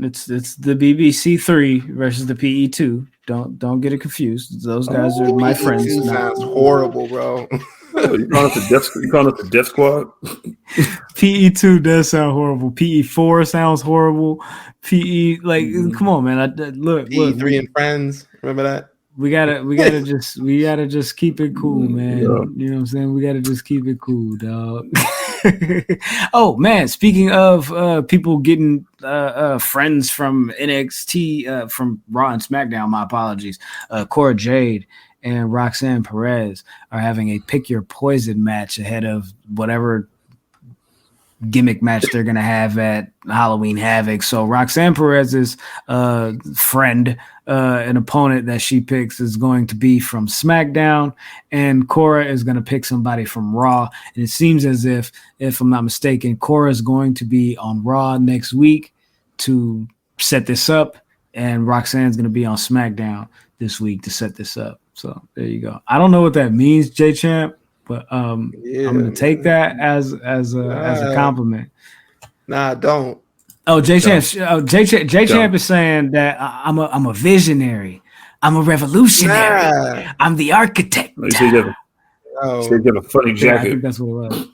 It's the BBC 3 versus the PE 2. Don't get it confused. Those guys are my friends. PE2 sounds horrible, bro. You calling it the Death Squad? PE2 does sound horrible. PE4 sounds horrible. PE come on, man. Look. PE3 and Friends. Remember that? We gotta just keep it cool, man. Yeah. You know what I'm saying? We gotta just keep it cool, dog. Oh man, speaking of people getting friends from NXT, from Raw and SmackDown, my apologies. Cora Jade and Roxanne Perez are having a pick your poison match ahead of whatever gimmick match they're gonna have at Halloween Havoc. So Roxanne Perez's friend, an opponent that she picks, is going to be from SmackDown, and Cora is going to pick somebody from Raw. And it seems as if I'm not mistaken, Cora is going to be on Raw next week to set this up, and Roxanne's going to be on SmackDown this week to set this up. So there you go. I don't know what that means, J Champ, but I'm going to take that as a compliment. Nah, don't. Oh, J Champ is saying that I'm a visionary. I'm a revolutionary. Nah. I'm the architect. You said you have a funny Yeah, I jacket. think that's what it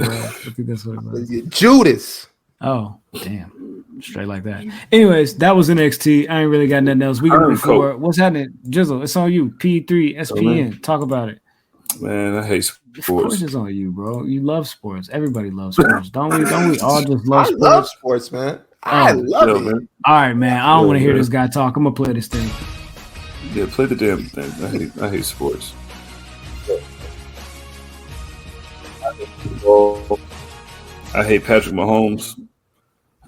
was. Judas. Oh, damn. Straight like that. Anyways, that was NXT. I ain't really got nothing else. We can move forward. What's happening? Jizzle, it's on you. P3, SPN. Talk about it. Man, I hate sports. Of course it's on you, bro. You love sports. Everybody loves sports. Don't we all just love sports? I love sports, man. I love it. Man. All right, man. I don't want to hear this guy talk. I'm gonna play this thing. Yeah, play the damn thing. I hate sports. I hate Patrick Mahomes.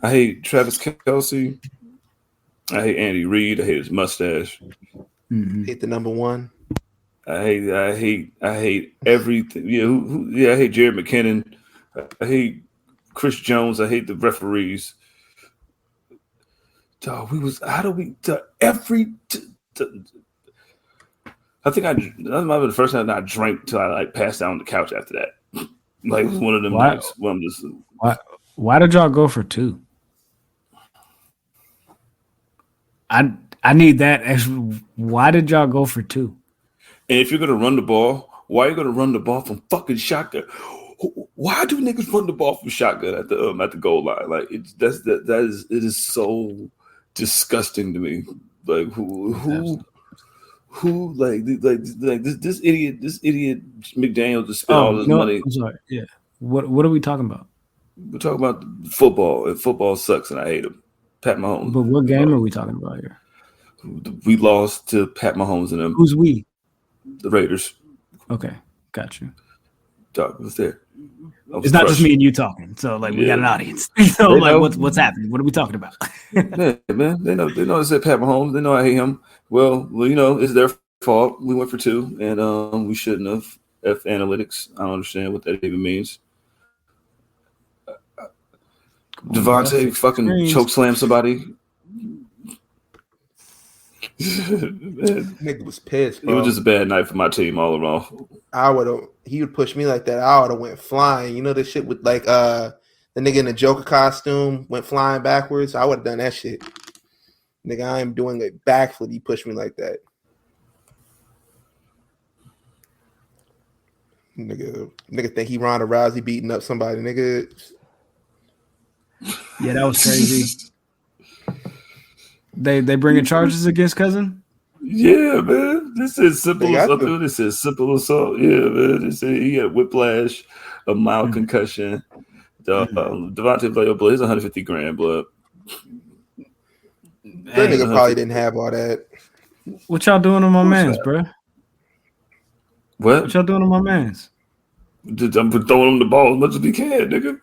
I hate Travis Kelce. I hate Andy Reid. I hate his mustache. Mm-hmm. Hate the number one. I hate everything. Yeah, I hate Jared McKinnon. I hate Chris Jones. I hate the referees. Dog, I think that might be the first time I drank till I passed down on the couch after that. Like, it was one of them nights where I'm just. Why did y'all go for 2? I need that extra. Why did y'all go for 2? And if you're gonna run the ball, why are you gonna run the ball from fucking shotgun? Why do niggas run the ball from shotgun at the goal line? Like it is so disgusting to me. Like who like this idiot McDaniel just spent all this money. I'm sorry. Yeah. What are we talking about? We're talking about football, and football sucks, and I hate him. Pat Mahomes. But what game are we talking about here? We lost to Pat Mahomes and them. Who's we? The Raiders. Okay, got you. Dog was there. It's not just me and you talking. So like we got an audience. So They like know. what's happening? What are we talking about? Yeah, man. They know it's at Pat Mahomes. They know I hate him. Well, it's their fault. We went for 2, and we shouldn't have. F analytics. I don't understand what that even means. Devontae fucking chokeslam somebody. Nigga was pissed, bro. It was just a bad night for my team all around. He would push me like that. I would have went flying. You know the shit with like the nigga in the Joker costume went flying backwards. I would have done that shit. Nigga, I am doing a backflip. He pushed me like that. Nigga think he Ronda Rousey beating up somebody, nigga. Yeah, that was crazy. They bringing charges against cousin? Yeah, man. This is simple assault. This is simple assault. Yeah, man. This is, he had whiplash, a mild concussion. Devontae played, but he's $150,000, but that nigga probably didn't have all that. What y'all doing on my man's, bro? What y'all doing on my man's? I'm throwing him the ball as much as we can, nigga.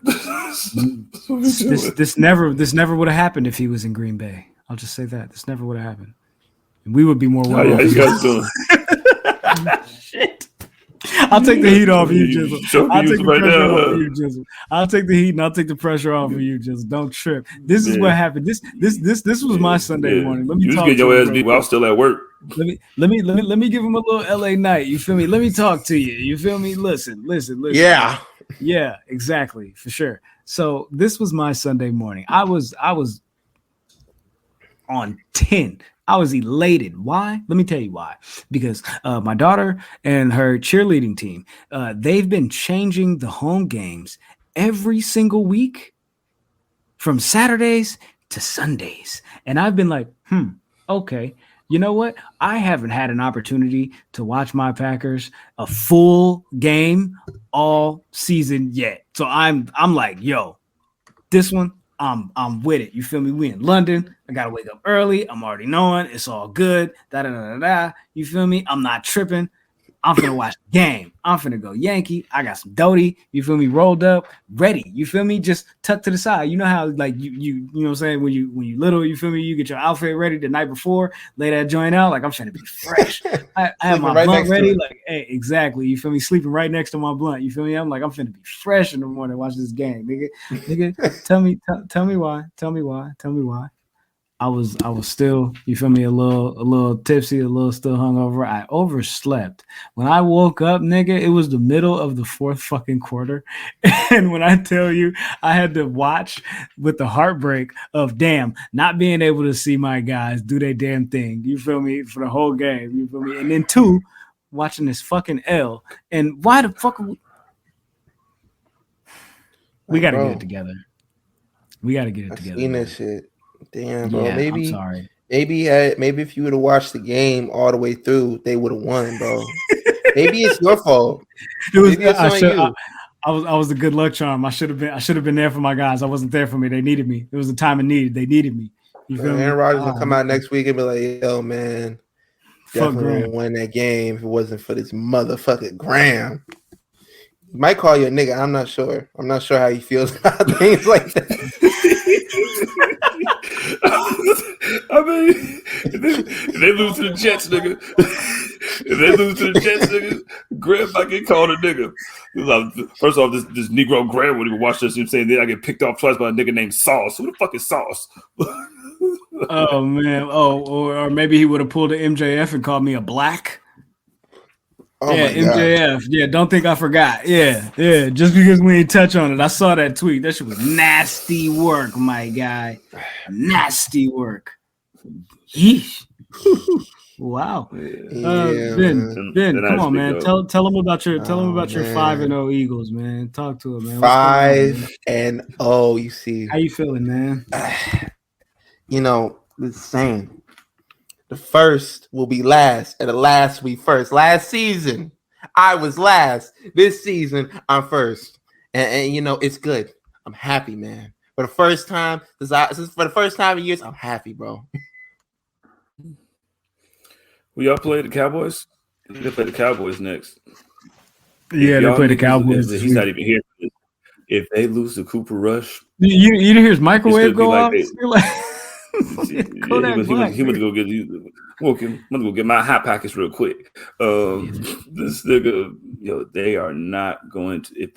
This never would have happened if he was in Green Bay. I'll just say that. This never would have happened. We would be more How you guys doing? Shit. I'll take the heat off of you, Jizzle. I'll take the pressure off of you, Jizzle. I'll take the heat and I'll take the pressure off of you, Jizzle. Don't trip. This is what happened. This was my Sunday morning. Let me you talk get your to ass beat while I'm still at work. Let me give him a little LA night. You feel me? Let me talk to you. You feel me? Listen. Yeah, exactly, for sure. So this was my Sunday morning. I was on 10. I was elated. Why? Let me tell you why. Because my daughter and her cheerleading team, they've been changing the home games every single week from Saturdays to Sundays. And I've been like, okay. You know what? I haven't had an opportunity to watch my Packers a full game all season yet. So I'm like, yo, this one, I'm with it. You feel me? We in London. I gotta wake up early. I'm already knowing it's all good. You feel me? I'm not tripping. I'm finna watch the game. I'm finna go Yankee. I got some Doty. You feel me? Rolled up, ready. You feel me? Just tucked to the side. You know how like you know what I'm saying? When you little, you feel me? You get your outfit ready the night before, lay that joint out. Like I'm finna be fresh. I have my blunt ready. Like, hey, exactly. You feel me? Sleeping right next to my blunt. You feel me? I'm like, I'm finna be fresh in the morning. Watch this game, nigga. Tell me why. Tell me why. I was still, you feel me, a little tipsy, a little still hungover. I overslept. When I woke up, nigga, it was the middle of the fourth fucking quarter. And when I tell you, I had to watch with the heartbreak of not being able to see my guys do their damn thing. You feel me? For the whole game. You feel me? And then 2, watching this fucking L. And why the fuck we gotta get it together. We gotta get it together. Seen that shit. Damn, bro. Yeah, maybe, I'm sorry. Maybe if you would have watched the game all the way through, they would have won, bro. Maybe it's your fault. It was. I was a good luck charm. I should have been there for my guys. I wasn't there for me. They needed me. It was a time of need. They needed me. You feel me? Aaron Rodgers will come out next week and be like, "Yo, man, definitely wouldn't win that game if it wasn't for this motherfucking Graham." He might call you a nigga. I'm not sure. I'm not sure how he feels about things like that. I mean, if they lose to the Jets, nigga. Graham might get called a nigga. First off, this Negro Graham wouldn't even watch this. You know what I'm saying? Then I get picked off twice by a nigga named Sauce. Who the fuck is Sauce? Oh, man. Oh, or maybe he would have pulled an MJF and called me a black. Oh yeah, MJF. God. Yeah, don't think I forgot. Yeah. Just because we ain't touch on it. I saw that tweet. That shit was nasty work, my guy. Nasty work. Yeesh. Wow. Ben, come on, man. Tell them about your 5-0 Eagles, man. Talk to him, man. 5-0. You see. How you feeling, man? You know, the same. The first will be last, and the last will be first. Last season, I was last. This season, I'm first. And you know, it's good. I'm happy, man. For the first time, for the first time in years, I'm happy, bro. Will y'all play the Cowboys? They play the Cowboys next. Yeah, they play the Cowboys. He's not even here. If they lose to Cooper Rush, you didn't hear his microwave go off? He went to go get my hot packets real quick. This nigga, they are not going to if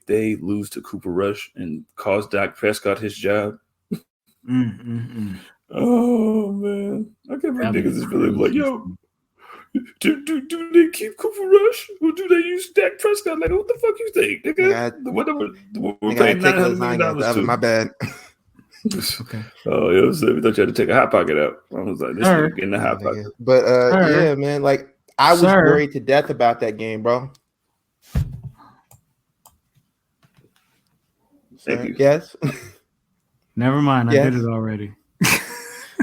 they lose to Cooper Rush and cause Dak Prescott his job. Oh man, I can't believe niggas is feeling like, yo, do they keep Cooper Rush or do they use Dak Prescott? Like, what the fuck you think, nigga? We're paying $900 million to. My bad. Okay. Oh, we thought you had to take a hot pocket out. I was like, this nigga getting the hot pocket. But yeah, man, like I was worried to death about that game, bro. Thank you. Yes. Never mind. I did it already.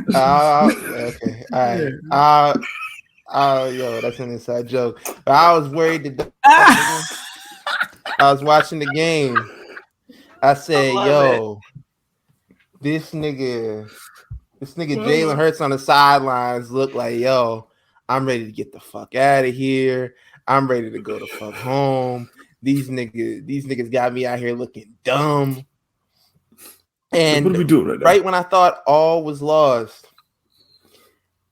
Okay. All right. Yo, that's an inside joke. But I was worried to death. I was watching the game. I said, yo, this nigga Jalen Hurts on the sidelines looked like, yo, I'm ready to get the fuck out of here. I'm ready to go the fuck home. These niggas got me out here looking dumb. And what are we doing right now? Right when I thought all was lost,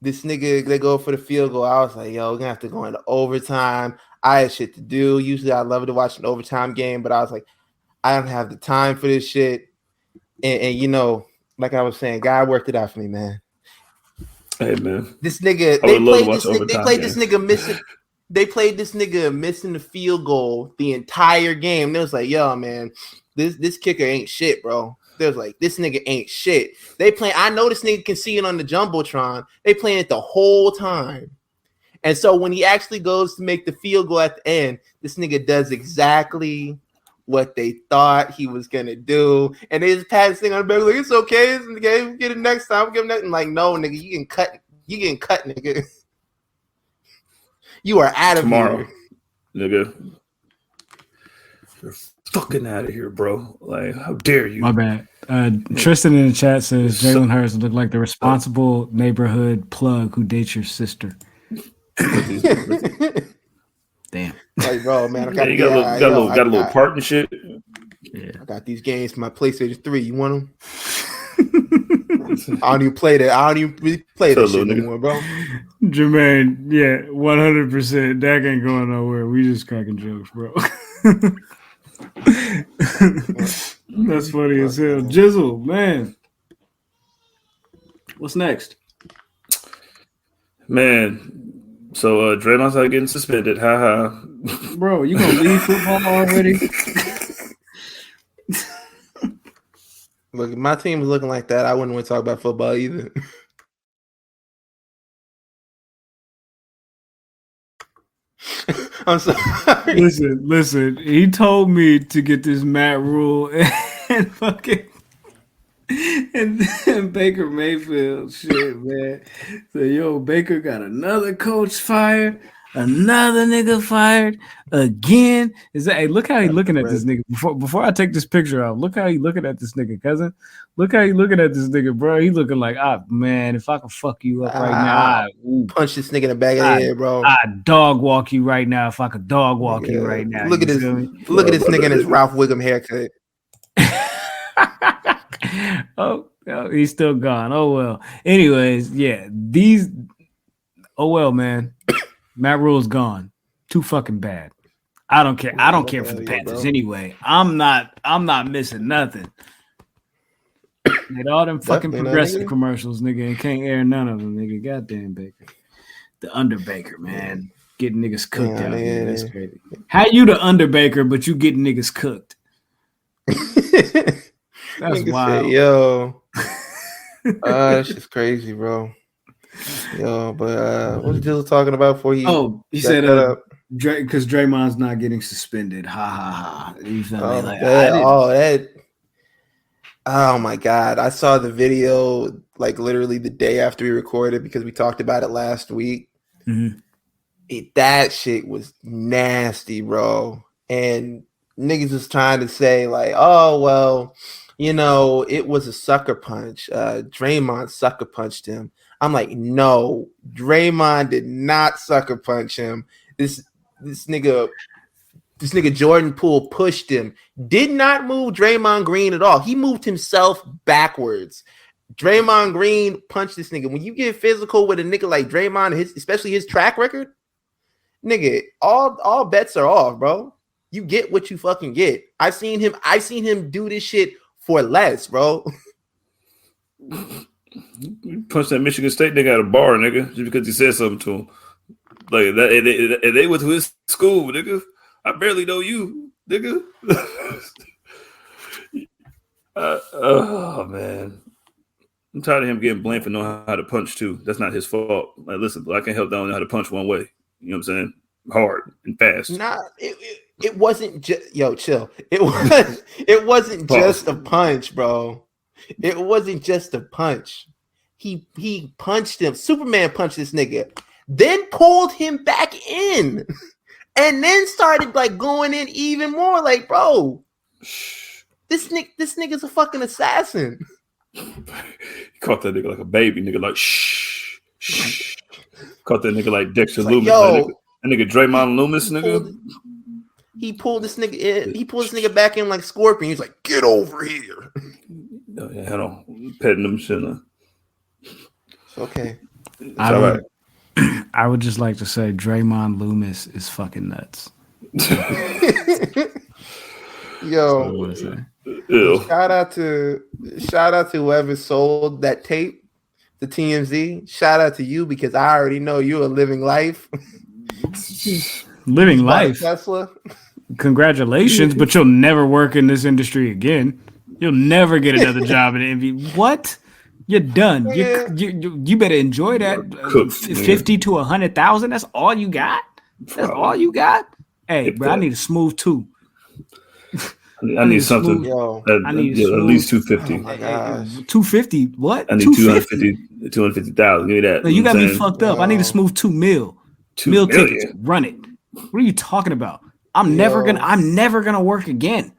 this nigga, they go for the field goal. I was like, yo, we're gonna have to go into overtime. I had shit to do. Usually I love to watch an overtime game, but I was like, I don't have the time for this shit. And you know, like I was saying, God worked it out for me, man. Hey man. This nigga, they played this nigga missing the field goal the entire game. It was like, yo, man, this kicker ain't shit, bro. There's like, this nigga ain't shit. I know this nigga can see it on the Jumbotron. They playing it the whole time. And so when he actually goes to make the field goal at the end, this nigga does exactly what they thought he was gonna do. And they just pat this thing on the back, like, it's okay, get it next time, give him that. And like, no, nigga, you getting cut, nigga. You are out of tomorrow, here. Nigga. You're fucking out of here, bro. Like, how dare you? My bad. Tristan in the chat says Jalen Hurts look like the responsible neighborhood plug who dates your sister. Damn. Like, bro, man, I got, got a little part and shit. Yeah. I got these games for my PlayStation 3. You want them? I don't even play that. I don't even really play that shit anymore, bro. Jermaine, yeah, 100%. Dak ain't going nowhere. We just cracking jokes, bro. That's funny as hell. Jizzle, man. What's next? Man, so Draymond's not getting suspended. Ha. Bro, you gonna leave football already? Look, if my team was looking like that, I wouldn't want to talk about football either. I'm sorry. Listen. He told me to get this Matt Rule and fucking and Baker Mayfield shit, man. So yo, Baker got another coach fired, another nigga fired again. Hey, look how he looking at this nigga. Before I take this picture out, look how he looking at this nigga, cousin. Look how he looking at this nigga, bro. He looking like, man, if I could fuck you up right now, punch this nigga in the back of the head, bro. I'd dog walk you right now if I could dog walk you right now. Look at this nigga in his Ralph Wiggum haircut. Oh, he's still gone. Oh well. Anyways, yeah, man. Matt Rule's gone. Too fucking bad. I don't care. I don't care for the Panthers anyway. I'm not missing nothing. Made all them fucking progressive commercials, nigga, and can't air none of them, nigga. Goddamn Baker. The under Baker, man. Getting niggas cooked out here. That's crazy. How you the under Baker, but you getting niggas cooked? That's wild. Say, yo. That's just crazy, bro. Yo, but what was Jill talking about before he? Oh, he said because Draymond's not getting suspended. Ha ha ha. You feel me? Like, oh my God. I saw the video like literally the day after we recorded because we talked about it last week. Mm-hmm. That shit was nasty, bro. And niggas was trying to say like, oh well, it was a sucker punch. Draymond sucker punched him. I'm like, no, Draymond did not sucker punch him. This nigga Jordan Poole pushed him. Did not move Draymond Green at all. He moved himself backwards. Draymond Green punched this nigga. When you get physical with a nigga like Draymond, especially his track record, nigga, all bets are off, bro. You get what you fucking get. I've seen him do this shit for less, bro. You punched that Michigan State nigga at a bar, nigga, just because you said something to him. Like that, they went to his school, nigga. I barely know you, nigga. Oh man, I'm tired of him getting blamed for knowing how to punch too. That's not his fault. Like, listen, I can't help that I don't know how to punch one way. You know what I'm saying? Hard and fast. Nah, it wasn't just chill. It wasn't just a punch, bro. It wasn't just a punch. He punched him. Superman punched this nigga, then pulled him back in, and then started like going in even more. Like, bro, this nigga's a fucking assassin. He caught that nigga like a baby, nigga. Like shh. Caught that nigga like Dexter Loomis. That nigga Draymond Loomis, nigga. He pulled this nigga in. He pulled this nigga back in like Scorpion. He's like, get over here. Oh, yeah, hold on. Petting them shit. It's okay. It's all right. I would just like to say Draymond Loomis is fucking nuts. Yo, shout out to whoever sold that tape to TMZ. Shout out to you because I already know you're a living life. Living life. Tesla. Congratulations, but you'll never work in this industry again. You'll never get another job in NBA. What? You're done. You better enjoy that. 50 to 100,000. That's all you got. That's all you got. Hey, bro, I need a smooth two. I need something. I need at least 250. Oh my gosh. 250. What? I need 250,000. Give me that. No, you got me fucked up. I need a smooth $2 million. $2 million tickets. Run it. What are you talking about? I'm never gonna work again.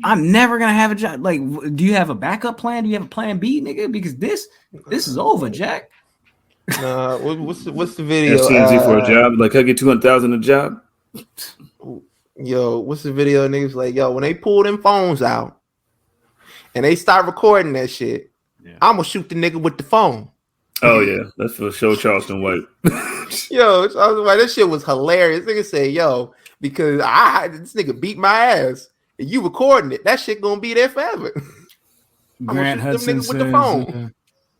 I'm never gonna have a job. Like, do you have a backup plan? Do you have a plan B, nigga? Because this is over, Jack. What's the video? TMZ for a job. Like, I get 200,000 a job. Yo, what's the video? Niggas like, yo, when they pull them phones out and they start recording that shit, I'm gonna shoot the nigga with the phone. Oh yeah, that's for sure, Charleston White. Yo, that shit was hilarious. Nigga say, yo, because this nigga beat my ass and you recording it, that shit gonna be there forever. Grant Hudson says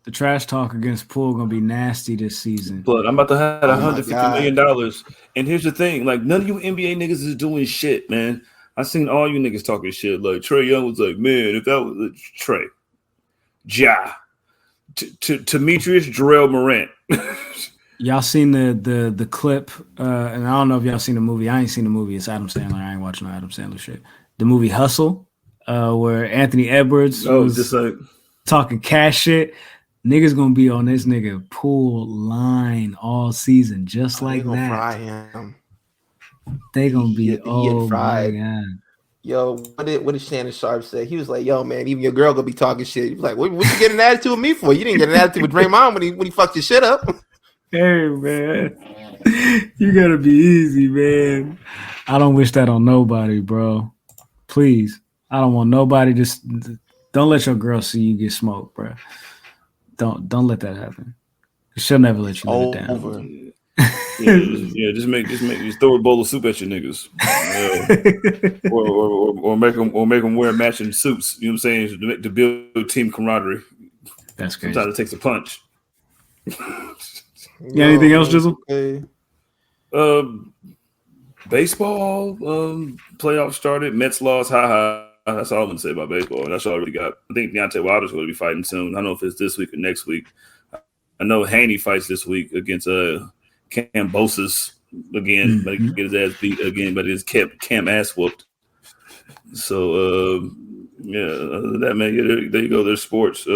the trash talk against Poole gonna be nasty this season. But I'm about to have $150 million. And here's the thing: like, none of you NBA niggas is doing shit, man. I seen all you niggas talking shit. Like Trae Young was like, man, if that was Trae, Demetrius Jarrell Morant. Y'all seen the clip? And I don't know if y'all seen the movie. I ain't seen the movie. It's Adam Sandler. I ain't watching no Adam Sandler shit. The movie Hustle, where Anthony Edwards was just like talking cash shit. Niggas gonna be on this nigga Poole line all season, just like that. Fry him. They gonna be fried. My God. Yo, what did Shannon Sharp say? He was like, "Yo, man, even your girl gonna be talking shit." He was like, "What you getting an attitude with me for? You didn't get an attitude with Draymond when he fucked your shit up." Hey, man, you gotta be easy, man. I don't wish that on nobody, bro. Please, I don't want nobody. Just don't let your girl see you get smoked, bro. Don't let that happen. She'll never let you live it down. Just throw a bowl of soup at your niggas, or make them wear matching suits. You know what I'm saying? To build team camaraderie. That's crazy. Sometimes it takes a punch. Yeah. Anything else, Jizzle? Baseball. Playoffs started. Mets lost. That's all I'm gonna say about baseball. That's all I really got. I think Deontay Wilder's going to be fighting soon. I don't know if it's this week or next week. I know Haney fights this week against Cambosis again, but he can get his ass beat again, but his Cam ass whooped. So other than that, man, there you go. There's sports.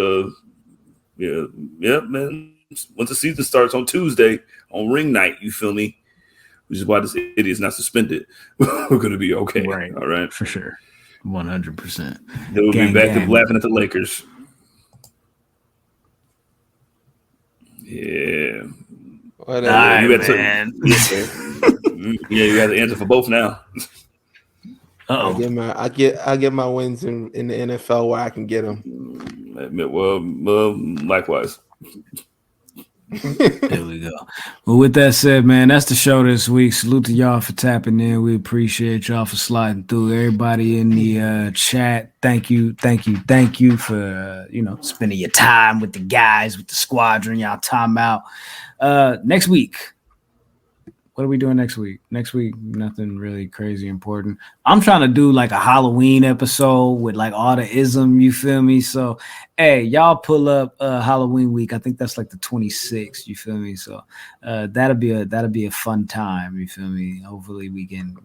Man. Once the season starts on Tuesday on ring night, you feel me? Which is why this idiot's not suspended. We're gonna be okay. Right. All right. For sure. 100%. They will be back to laughing at the Lakers. Yeah. Whatever. You have the answer for both now. I get my wins in the NFL where I can get them. Well, likewise. There we go. Well, with that said, man, that's the show this week. Salute to y'all for tapping in. We appreciate y'all for sliding through. Everybody in the chat, thank you for spending your time with the guys, with the squadron. Y'all time out. Next week. What are we doing next week? Next week, nothing really crazy important. I'm trying to do like a Halloween episode with like all the ism, you feel me? So, hey, y'all pull up Halloween week. I think that's like the 26th, you feel me? So, that'll be a fun time, you feel me? Hopefully we can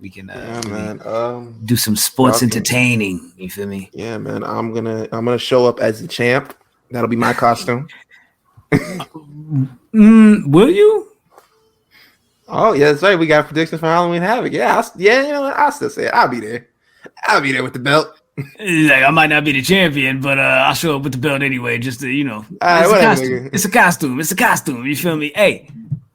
do some sports entertaining, you feel me? Yeah, man. I'm gonna show up as the champ. That'll be my costume. Will you? Oh, yeah, that's right. We got predictions for Halloween Havoc. Yeah, I'll still say it. I'll be there. I'll be there with the belt. Like, I might not be the champion, but I'll show up with the belt anyway, just to, it's a costume. It's a costume. You feel me? Hey,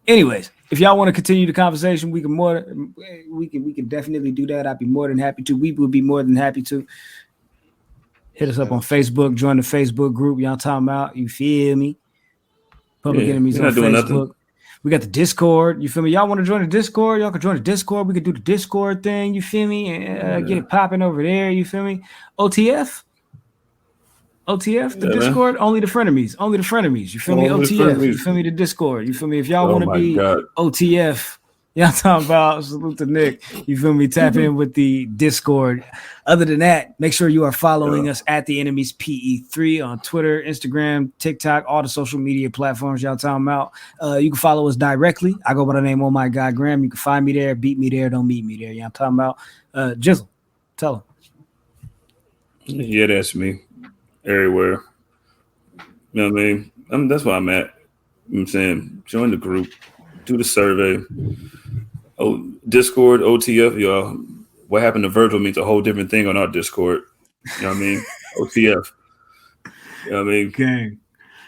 anyways, if y'all want to continue the conversation, we can definitely do that. I'd be more than happy to. We would be more than happy to. Hit us up on Facebook. Join the Facebook group. Y'all talking about, you feel me? Public Enemies on Facebook. Nothing. We got the Discord. You feel me? Y'all want to join the Discord? Y'all can join the Discord. We could do the Discord thing. You feel me? And get it popping over there. You feel me? OTF, the Discord. Man. Only the frenemies. You feel me? OTF. You feel me? The Discord. You feel me? If y'all want to be OTF, y'all talking about, salute to Nick. You feel me? Tap in with the Discord. Other than that, make sure you are following us at The Enemies PE3 on Twitter, Instagram, TikTok, all the social media platforms y'all talking about. You can follow us directly. I go by the name Oh My God Graham. You can find me there, beat me there, don't meet me there. Y'all talking about Jizzle. Tell them. Yeah, that's me. Everywhere. You know what I mean? That's where I'm at. You know what I'm saying? Join the group. Do the survey. Discord, OTF, y'all. What happened to Virgil means a whole different thing on our Discord. You know what I mean? OTF. You know what I mean? Gang.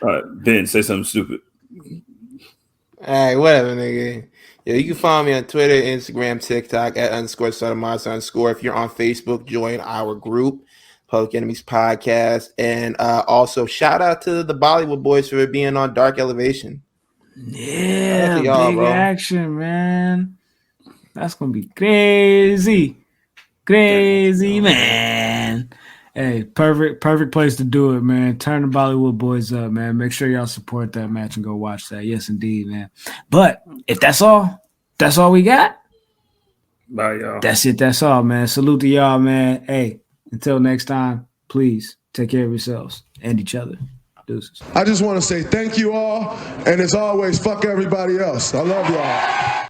All right, Ben, say something stupid. All right, whatever, nigga. Yeah, you can follow me on Twitter, Instagram, TikTok at _Sotomayor_. If you're on Facebook, join our group, Public Enemies Podcast. And also, shout out to the Bollywood boys for being on Dark Elevation. Yeah, big action, man. That's gonna be crazy, man. Hey, perfect place to do it, man. Turn the Bollywood boys up, man. Make sure y'all support that match and go watch that. Yes, indeed, man. But if that's all we got. Bye, y'all. That's it. That's all, man. Salute to y'all, man. Hey, until next time, please take care of yourselves and each other. Deuces. I just want to say thank you all, and as always, fuck everybody else. I love y'all.